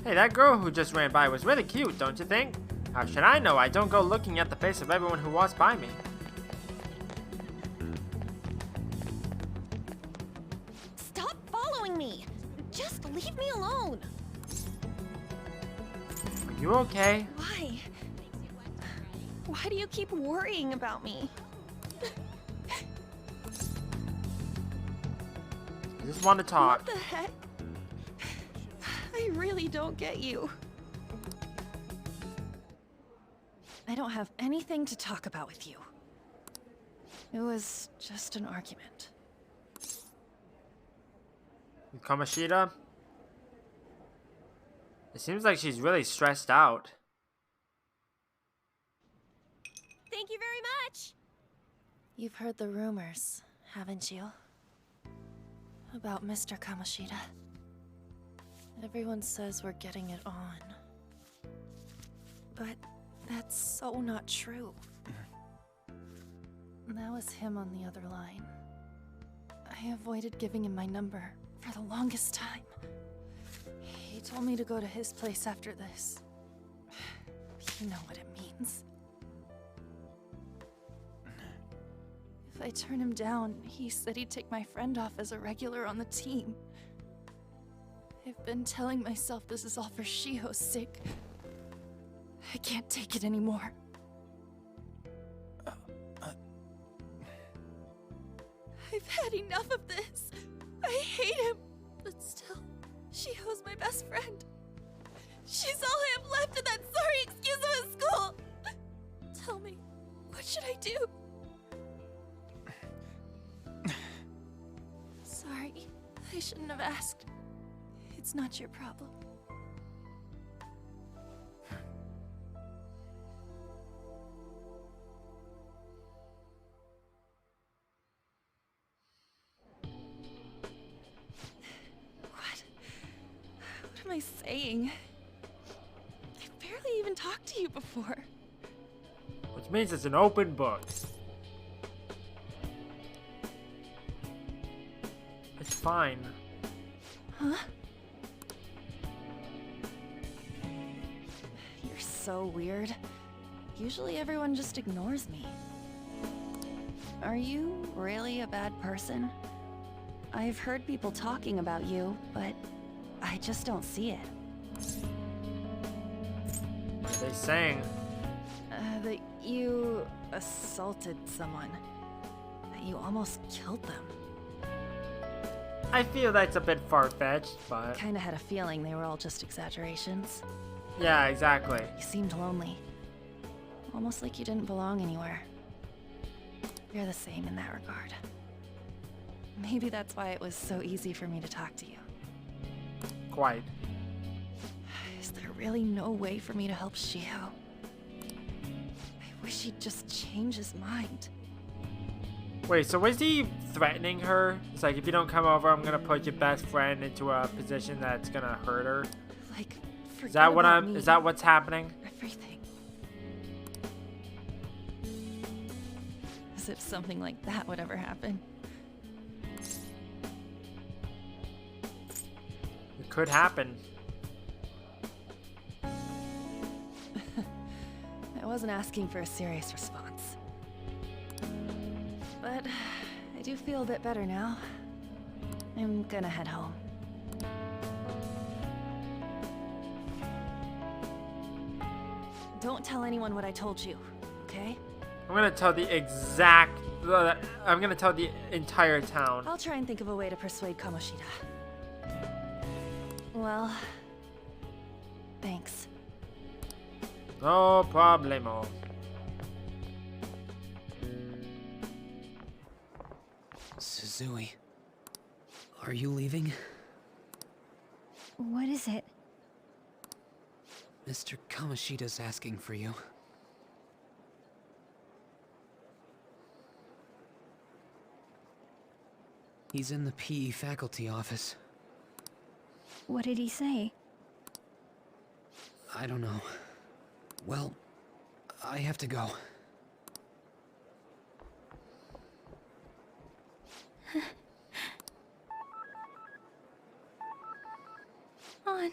S1: Hey, that girl who just ran by was really cute, don't you think? How should I know? I don't go looking at the face of everyone who walks by me.
S9: Stop following me! Just leave me alone!
S1: Are you okay?
S9: Why? Why do you keep worrying about me?
S1: I just want to talk.
S9: What the heck? I really don't get you. I don't have anything to talk about with you. It was just an argument.
S1: With Kamoshida? It seems like she's really stressed out.
S9: Thank you very much! You've heard the rumors, haven't you? About Mr. Kamoshida. Everyone says we're getting it on. But that's so not true. That was him on the other line. I avoided giving him my number for the longest time. He told me to go to his place after this. You know what it means. If I turn him down, he said he'd take my friend off as a regular on the team. I've been telling myself this is all for Shiho's sake. I can't take it anymore. I've had enough of this. I hate him. But still, Shiho's my best friend. She's all I have left in that sorry excuse of a school. Tell me, what should I do? Sorry, I shouldn't have asked. It's not your problem. What am I saying? I've barely even talked to you before.
S1: Which means it's an open book. It's fine.
S9: Huh? You're so weird. Usually everyone just ignores me. Are you really a bad person? I've heard people talking about you, but I just don't see it.
S1: What are they saying?
S9: That you assaulted someone. That you almost killed them.
S1: I feel that's a bit far-fetched, but...
S9: Kinda had a feeling they were all just exaggerations.
S1: Yeah, exactly.
S9: You seemed lonely. Almost like you didn't belong anywhere. You're the same in that regard. Maybe that's why it was so easy for me to talk to you.
S1: Quite.
S9: Is there really no way for me to help Shiho? I wish he'd just change his mind.
S1: Wait, so was he threatening her? It's like, if you don't come over, I'm gonna put your best friend into a position that's gonna hurt her.
S9: Like,
S1: Is that what is that what's happening?
S9: Everything. As if something like that would ever happen.
S1: It could happen.
S9: I wasn't asking for a serious response. But I do feel a bit better now. I'm gonna head home. Don't tell anyone what I told you, okay?
S1: I'm gonna tell the entire town.
S9: I'll try and think of a way to persuade Kamoshida. Well, thanks.
S1: No problemo.
S8: Suzui, are you leaving?
S3: What is it?
S8: Mr. Kamoshida's asking for you. He's in the PE faculty office.
S3: What did he say?
S8: I don't know. Well, I have to go.
S3: On.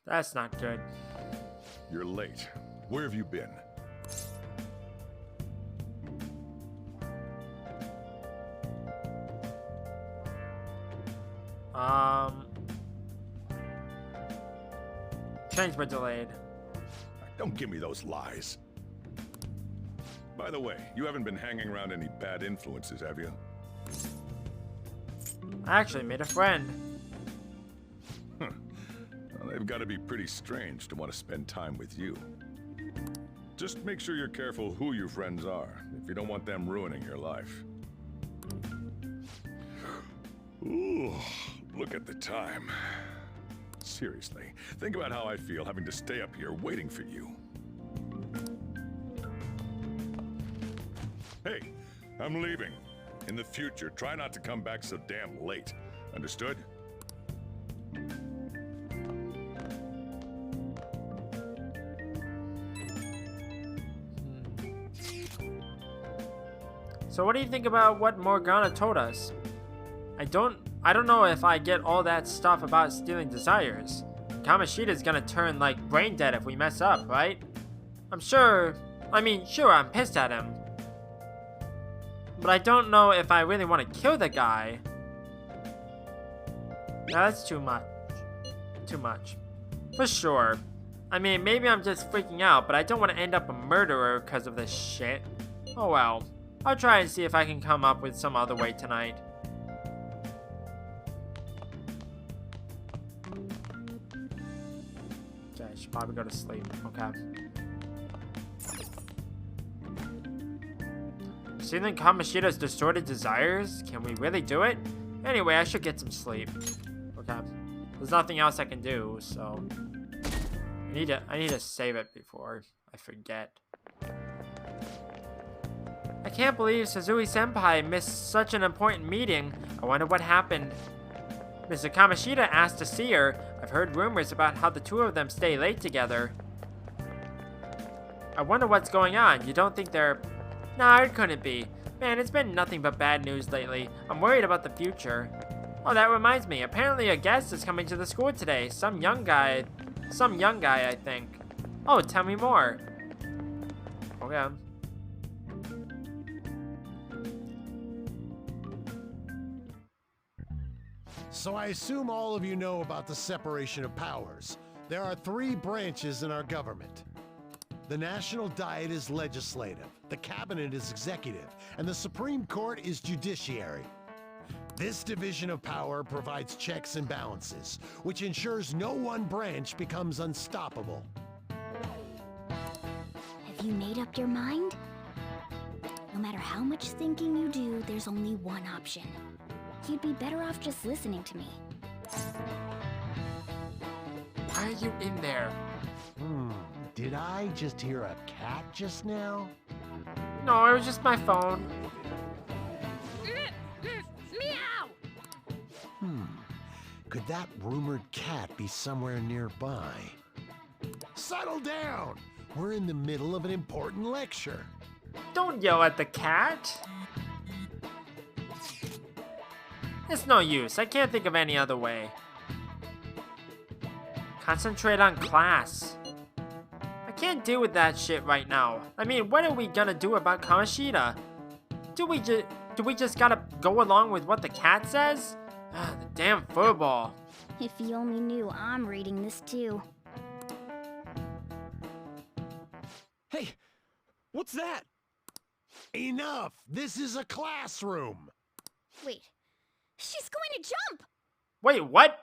S1: That's not good.
S2: You're late. Where have you been?
S1: Trains were delayed.
S2: Don't give me those lies. By the way, you haven't been hanging around any bad influences, have you?
S1: I actually made a friend.
S2: Well, they've got to be pretty strange to want to spend time with you. Just make sure you're careful who your friends are, if you don't want them ruining your life. Ooh, look at the time. Seriously, think about how I feel having to stay up here waiting for you. Hey, I'm leaving. In the future, try not to come back so damn late. Understood?
S1: So what do you think about what Morgana told us? I don't know if I get all that stuff about stealing desires. Kamoshida's gonna turn like brain dead if we mess up, right? Sure, I'm pissed at him. But I don't know if I really want to kill the guy. No, that's too much. Too much. For sure. I mean, maybe I'm just freaking out, but I don't want to end up a murderer because of this shit. Oh well. I'll try and see if I can come up with some other way tonight. Okay, I should probably go to sleep. Okay. Stealing Kamoshida's distorted desires? Can we really do it? Anyway, I should get some sleep. Okay. There's nothing else I can do, so I need to save it before I forget. I can't believe Suzui-senpai missed such an important meeting. I wonder what happened. Mr. Kamoshida asked to see her. I've heard rumors about how the two of them stay late together. I wonder what's going on. You don't think they're... Nah, it couldn't be. Man, it's been nothing but bad news lately. I'm worried about the future. Oh, that reminds me. Apparently a guest is coming to the school today. Some young guy, I think. Oh, tell me more. Okay.
S15: So I assume all of you know about the separation of powers. There are 3 branches in our government. The National Diet is legislative, the Cabinet is executive, and the Supreme Court is judiciary. This division of power provides checks and balances, which ensures no one branch becomes unstoppable.
S4: Have you made up your mind? No matter how much thinking you do, there's only one option. You'd be better off just listening to me.
S1: Why are you in there?
S15: Did I just hear a cat just now?
S1: No, it was just my phone.
S4: Meow!
S15: Could that rumored cat be somewhere nearby? Settle down! We're in the middle of an important lecture.
S1: Don't yell at the cat. It's no use. I can't think of any other way. Concentrate on class. I can't deal with that shit right now. I mean, what are we gonna do about Kamoshida? Do we just gotta go along with what the cat says? Ah, the damn furball.
S4: If you only knew I'm reading this too.
S11: Hey, what's that?
S15: Enough! This is a classroom!
S4: Wait, she's going to jump!
S1: Wait, what?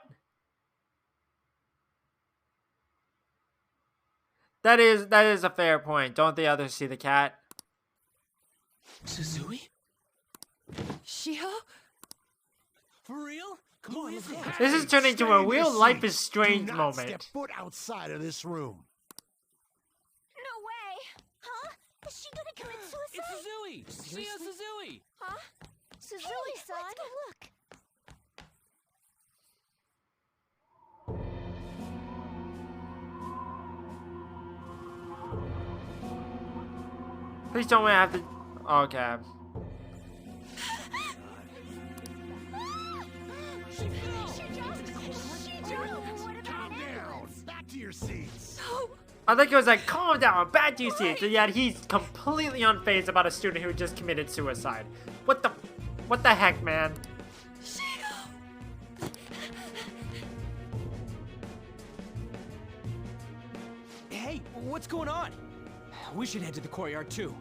S1: That is a fair point. Don't the others see the cat?
S8: Suzui? Shiho? For real? Come on, let's go.
S1: This is turning into a real life is strange
S15: Do not
S1: moment.
S15: step foot outside of this room.
S4: No way! Huh? Is she gonna commit suicide?
S8: It's Suzui! Shio Suzui!
S4: Huh? Suzui-san? Let's go look.
S1: Please don't have to. Okay.
S15: Calm down! Back to your seats!
S1: I think it was like, calm down, back to your seats, and yet he's completely unfazed about a student who just committed suicide. What the heck, man?
S8: Hey, what's going on? We should head to the courtyard too.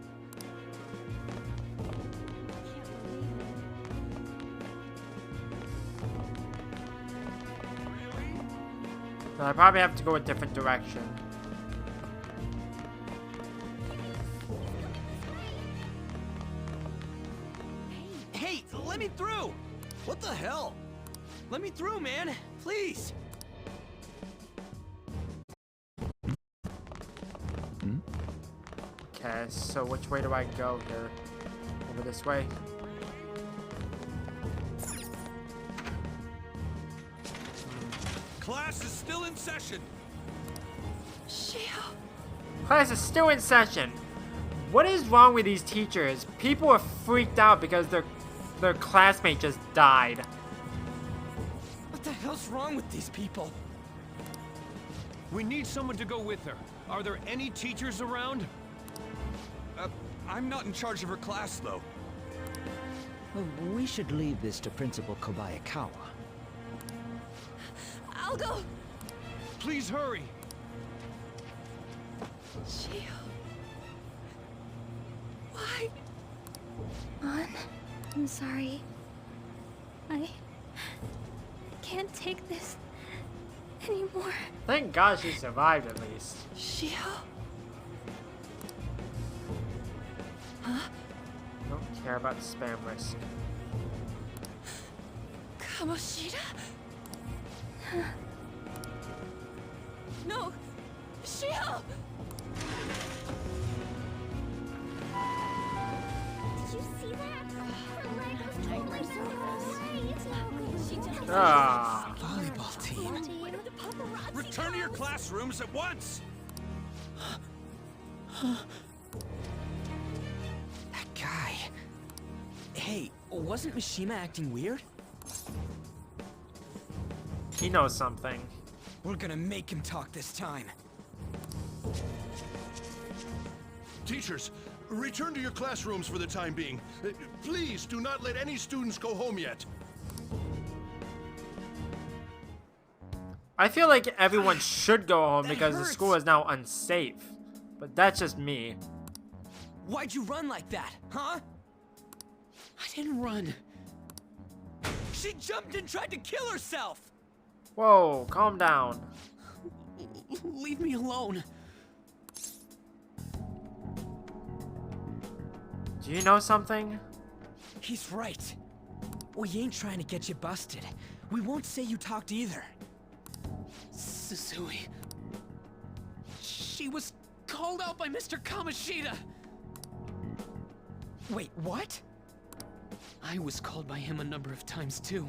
S1: I probably have to go a different direction.
S8: Hey, let me through!
S5: What the hell?
S8: Let me through, man! Please!
S1: Okay, so which way do I go here? Over this way?
S6: Class is still in session.
S9: Shio.
S1: Class is still in session. What is wrong with these teachers? People are freaked out because their classmate just died.
S8: What the hell's wrong with these people?
S12: We need someone to go with her. Are there any teachers around?
S6: I'm not in charge of her class, though.
S16: Well, we should leave this to Principal Kobayakawa.
S9: I'll go.
S12: Please hurry.
S9: Shio. Why? An, I'm sorry. I can't take this anymore.
S1: Thank God she survived at least.
S9: Shio? Huh?
S1: Don't care about spam risk.
S9: Kamoshida? No! Shio!
S4: Did you see that? Her leg was totally so
S1: Ah.
S8: Volleyball team.
S6: Return to your classrooms at once!
S8: That guy. Hey, wasn't Mishima acting weird?
S1: He knows something.
S8: We're gonna make him talk this time.
S6: Teachers, return to your classrooms for the time being. Please do not let any students go home yet.
S1: I feel like everyone should go home
S8: That
S1: because the
S8: hurts.
S1: school is now unsafe. But that's just me.
S8: Why'd you run like that, huh? I didn't run. She jumped and tried to kill herself!
S1: Whoa, calm down.
S8: Leave me alone.
S1: Do you know something?
S8: He's right. We ain't trying to get you busted. We won't say you talked either.
S10: Suzui. She was called out by Mr. Kamoshida!
S8: Wait, what?
S10: I was called by him a number of times too,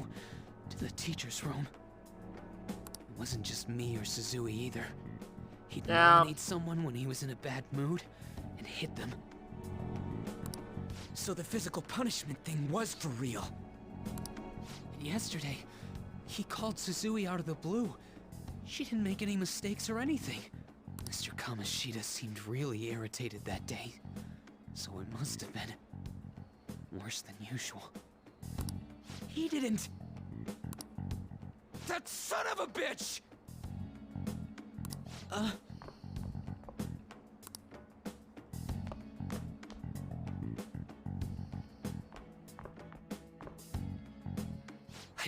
S10: to the teacher's room. It wasn't just me or Suzui either. He'd nominate someone when he was in a bad mood and hit them.
S8: So the physical punishment thing was for real.
S10: And yesterday, he called Suzui out of the blue. She didn't make any mistakes or anything. Mr. Kamoshida seemed really irritated that day, so it must have been worse than usual.
S8: He didn't... That son of a bitch!
S11: I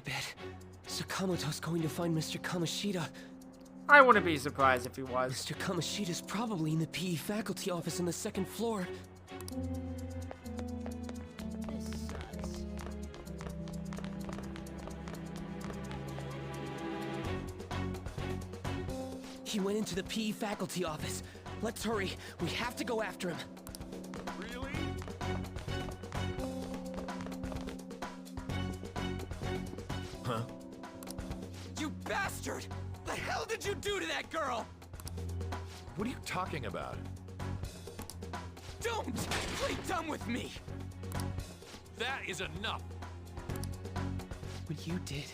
S11: bet Sakamoto's going to find Mr. Kamoshida.
S1: I wouldn't be surprised if he was.
S11: Mr. Kamoshida's probably in the PE faculty office on the 2nd floor.
S5: This sucks.
S11: He went into the PE faculty office. Let's hurry. We have to go after him.
S6: Really?
S7: Huh?
S8: You bastard! The hell did you do to that girl?
S7: What are you talking about?
S8: Don't play dumb with me!
S7: That is enough!
S10: What you did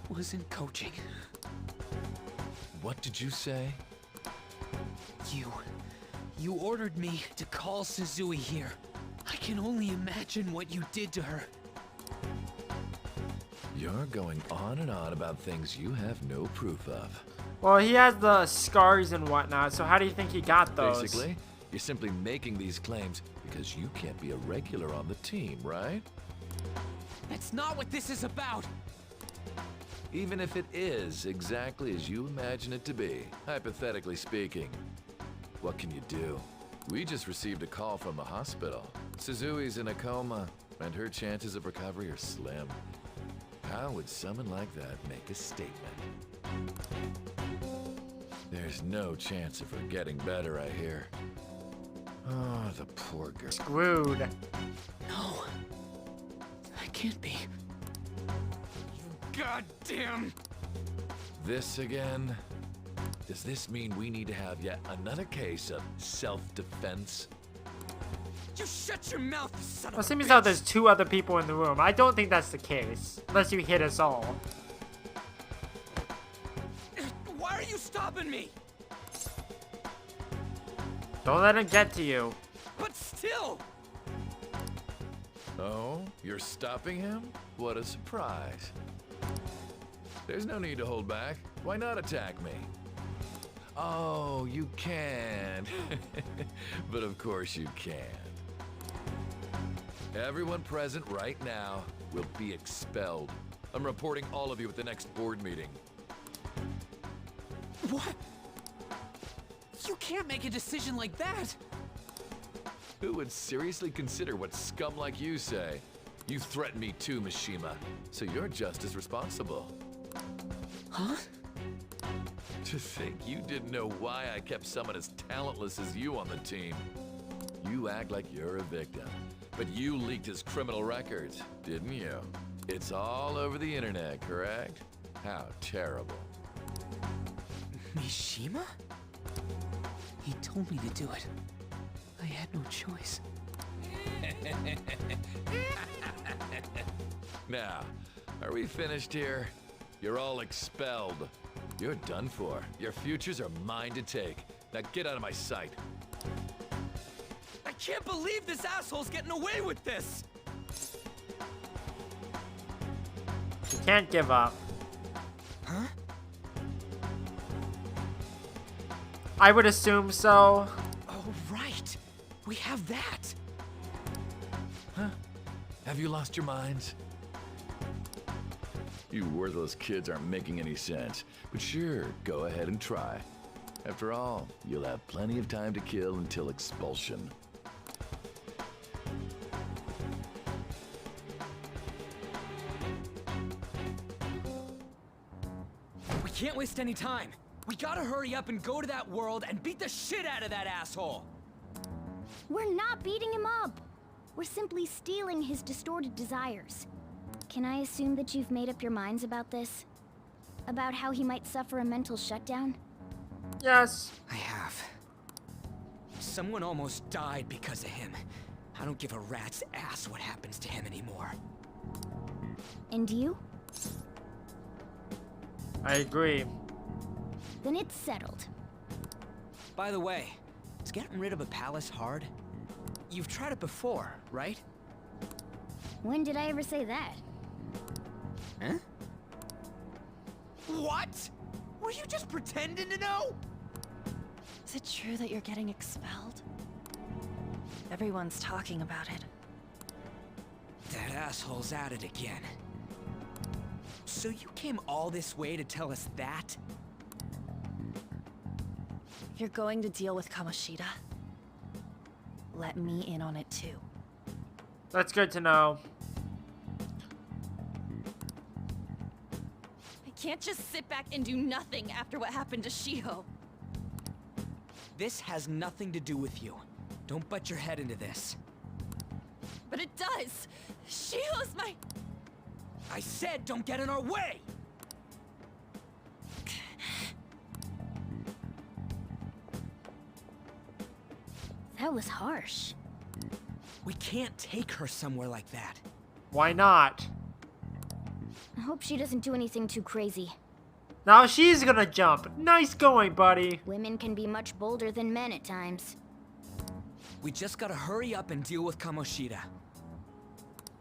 S10: wasn't coaching.
S7: What did you say?
S10: You ordered me to call Suzui here. I can only imagine what you did to her.
S7: You're going on and on about things you have no proof of.
S1: Well, he has the scars and whatnot, so how do you think he got those?
S7: Basically, you're simply making these claims because you can't be a regular on the team, right?
S10: That's not what this is about!
S7: Even if it is exactly as you imagine it to be, hypothetically speaking, what can you do? We just received a call from the hospital. Suzui's in a coma, and her chances of recovery are slim. How would someone like that make a statement? There's no chance of her getting better, I hear. Oh, the poor girl.
S1: Screwed.
S10: No. That can't be.
S8: Goddamn!
S7: This again? Does this mean we need to have yet another case of self-defense?
S8: You shut your mouth, you son
S1: Well,
S8: of a
S1: seeing as
S8: bitch!
S1: how there's 2 other people in the room, I don't think that's the case. Unless you hit us all.
S8: Why are you stopping me?
S1: Don't let him get to you.
S8: But still!
S7: Oh, you're stopping him? What a surprise. There's no need to hold back. Why not attack me? Oh, you can. But of course you can. Everyone present right now will be expelled. I'm reporting all of you at the next board meeting.
S10: What? You can't make a decision like that!
S7: Who would seriously consider what scum like you say? You threatened me too, Mishima, so you're just as responsible.
S10: Huh?
S7: To think you didn't know why I kept someone as talentless as you on the team. You act like you're a victim, but you leaked his criminal records, didn't you? It's all over the internet, correct? How terrible.
S10: Mishima? He told me to do it. I had no choice.
S7: Now, are we finished here? You're all expelled. You're done for. Your futures are mine to take. Now get out of my sight.
S8: I can't believe this asshole's getting away with this!
S1: You can't give up.
S8: Huh?
S1: I would assume so.
S8: Oh, right! We have that!
S7: Huh? Have you lost your minds? You worthless kids aren't making any sense. But sure, go ahead and try. After all, you'll have plenty of time to kill until expulsion.
S8: We can't waste any time. We gotta hurry up and go to that world and beat the shit out of that asshole.
S4: We're not beating him up. We're simply stealing his distorted desires. Can I assume that you've made up your minds about this? About how he might suffer a mental shutdown?
S1: Yes.
S8: I have. Someone almost died because of him. I don't give a rat's ass what happens to him anymore.
S4: And you?
S1: I agree.
S4: Then it's settled.
S8: By the way, is getting rid of a palace hard? You've tried it before, right?
S4: When did I ever say that?
S8: Huh? What? Were you just pretending to know?
S9: Is it true that you're getting expelled? Everyone's talking about it.
S8: That asshole's at it again. So you came all this way to tell us that?
S9: If you're going to deal with Kamoshida, let me in on it too.
S1: That's good to know.
S9: I can't just sit back and do nothing after what happened to Shiho.
S8: This has nothing to do with you. Don't butt your head into this.
S9: But it does! Shiho's my...
S8: I said don't get in our way!
S4: That was harsh.
S8: We can't take her somewhere like that.
S1: Why not?
S4: I hope she doesn't do anything too crazy.
S1: Now she's gonna jump. Nice going, buddy.
S4: Women can be much bolder than men at times.
S8: We just gotta hurry up and deal with Kamoshida.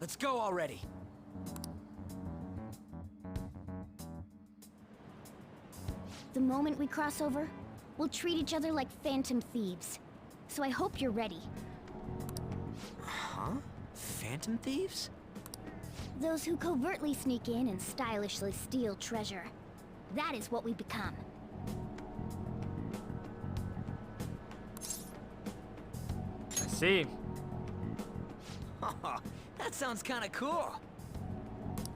S8: Let's go already.
S4: The moment we cross over, we'll treat each other like phantom thieves. So I hope you're ready.
S8: Huh? Phantom thieves?
S4: Those who covertly sneak in and stylishly steal treasure. That is what we become.
S1: I see.
S8: That sounds kinda cool.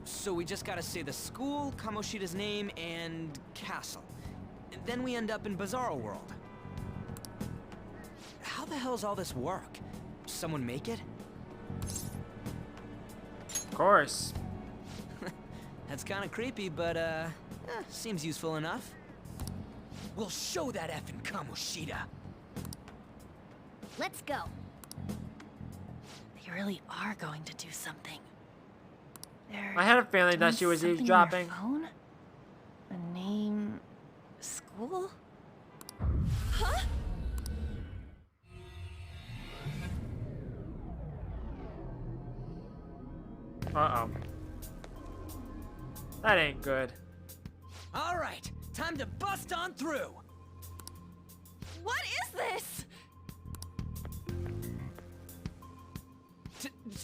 S8: So we just gotta say the school, Kamoshida's name, and castle. And then we end up in Bizarro World. How the hell's all this work? Someone make it?
S1: Of course.
S8: That's kinda creepy, but seems useful enough. We'll show that effing Kamoshida.
S4: Let's go.
S9: They really are going to do something. They're
S1: I had a feeling that she was
S9: doing something on their
S1: eavesdropping.
S9: phone? A name... school? Huh?
S1: Uh-oh. That ain't good.
S8: All right, time to bust on through.
S9: What is this?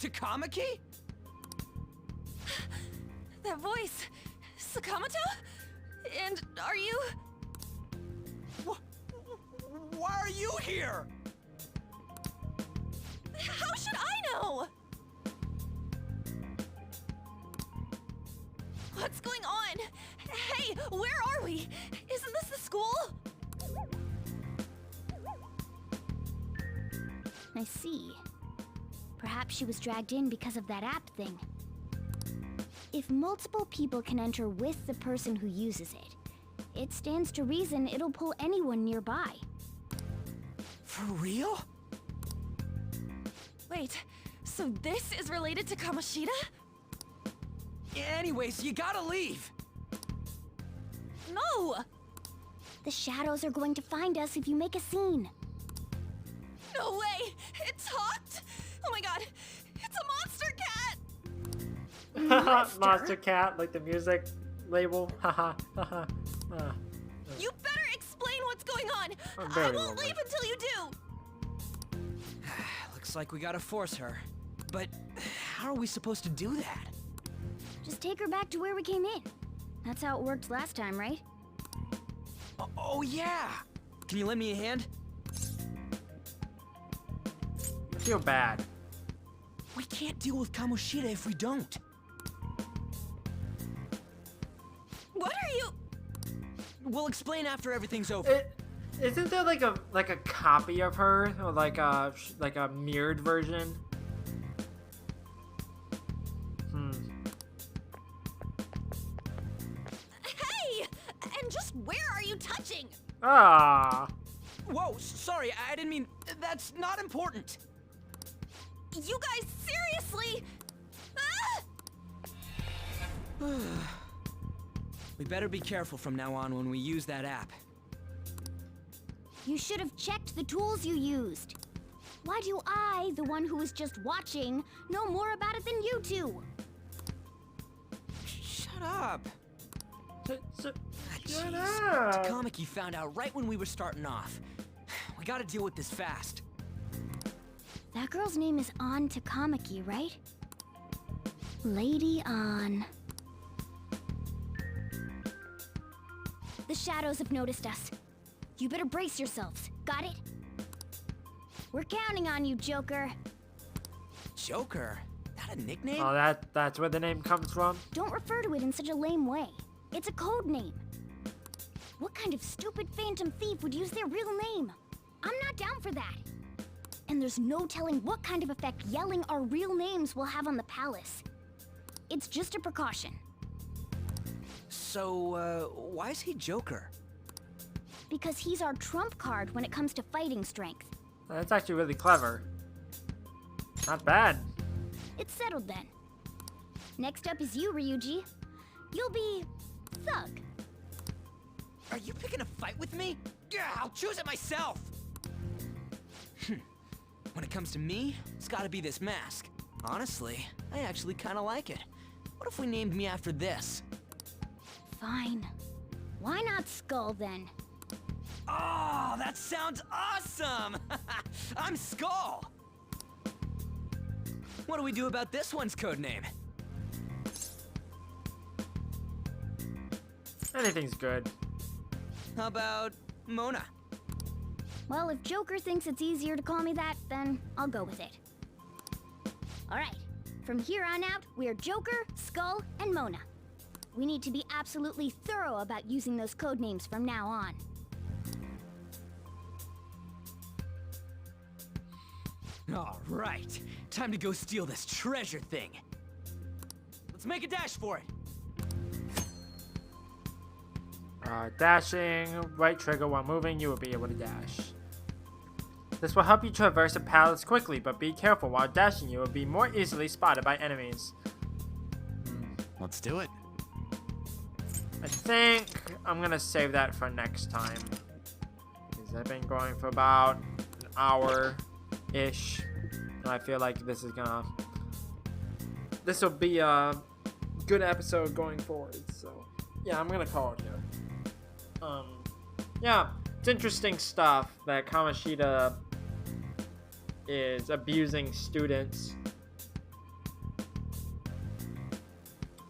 S8: Takamaki?
S9: That voice... Sakamoto? And are you...
S8: Why are you here?
S9: How should I know? What's going on? Hey, where are we? Isn't this the school?
S4: I see. Perhaps she was dragged in because of that app thing. If multiple people can enter with the person who uses it, it stands to reason it'll pull anyone nearby.
S8: For real?
S9: Wait, so this is related to Kamoshida?
S8: Anyways, you gotta leave.
S9: No!
S4: The shadows are going to find us if you make a scene.
S9: No way! It talked? Oh my god, it's a monster cat!
S1: Monster cat, like the music label. Haha. Haha.
S9: You better explain what's going on!
S1: I'm
S9: I
S1: very
S9: won't
S1: lonely.
S9: leave until you do!
S8: Looks like we gotta force her. But how are we supposed to do that?
S4: Just take her back to where we came in. That's how it worked last time, right?
S8: Oh yeah! Can you lend me a hand?
S1: I feel bad.
S8: We can't deal with Kamoshida if we don't.
S9: What are you...
S8: We'll explain after everything's over.
S1: Isn't there like a copy of her, or like a mirrored version?
S9: Hey! And just where are you touching?
S1: Ah.
S8: Whoa, sorry, I didn't mean... That's not important.
S9: You guys, seriously? Ah!
S8: We better be careful from now on when we use that app.
S4: You should have checked the tools you used. Why do I, the one who was just watching, know more about it than you two?
S8: Shut up.
S1: Shut
S8: Jeez.
S1: up.
S8: Takamaki found out right when we were starting off. We gotta deal with this fast.
S4: That girl's name is An Takamaki, right? Lady An. The shadows have noticed us. You better brace yourselves. Got it? We're counting on you, Joker.
S8: Joker? That a nickname?
S1: Oh, that's where the name comes from?
S4: Don't refer to it in such a lame way. It's a code name. What kind of stupid phantom thief would use their real name? I'm not down for that. And there's no telling what kind of effect yelling our real names will have on the palace. It's just a precaution.
S8: So, why is he Joker?
S4: Because he's our trump card when it comes to fighting strength.
S1: That's actually really clever. Not bad.
S4: It's settled then. Next up is you, Ryuji. You'll be... Thug.
S8: Are you picking a fight with me? Yeah, I'll choose it myself! When it comes to me, it's gotta be this mask. Honestly, I actually kinda like it. What if we named me after this?
S4: Fine. Why not Skull then?
S8: Oh, that sounds awesome! I'm Skull! What do we do about this one's codename?
S1: Anything's good.
S8: How about Mona?
S4: Well, if Joker thinks it's easier to call me that, then I'll go with it. Alright, from here on out, we're Joker, Skull, and Mona. We need to be absolutely thorough about using those codenames from now on.
S8: Alright, time to go steal this treasure thing. Let's make a dash for it.
S1: Dashing, right trigger while moving, you will be able to dash. This will help you traverse a palace quickly, but be careful while dashing, you will be more easily spotted by enemies.
S12: Let's do it.
S1: I think I'm gonna save that for next time. Because I've been going for about an hour-ish. And I feel like this will be a good episode going forward. So, yeah, I'm gonna call it here. Yeah, it's interesting stuff that Kamoshida is abusing students.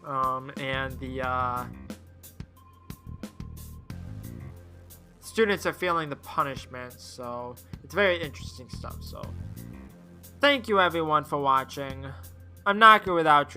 S1: And the students are feeling the punishment, so it's very interesting stuff. So thank you everyone for watching. I'm not good without you.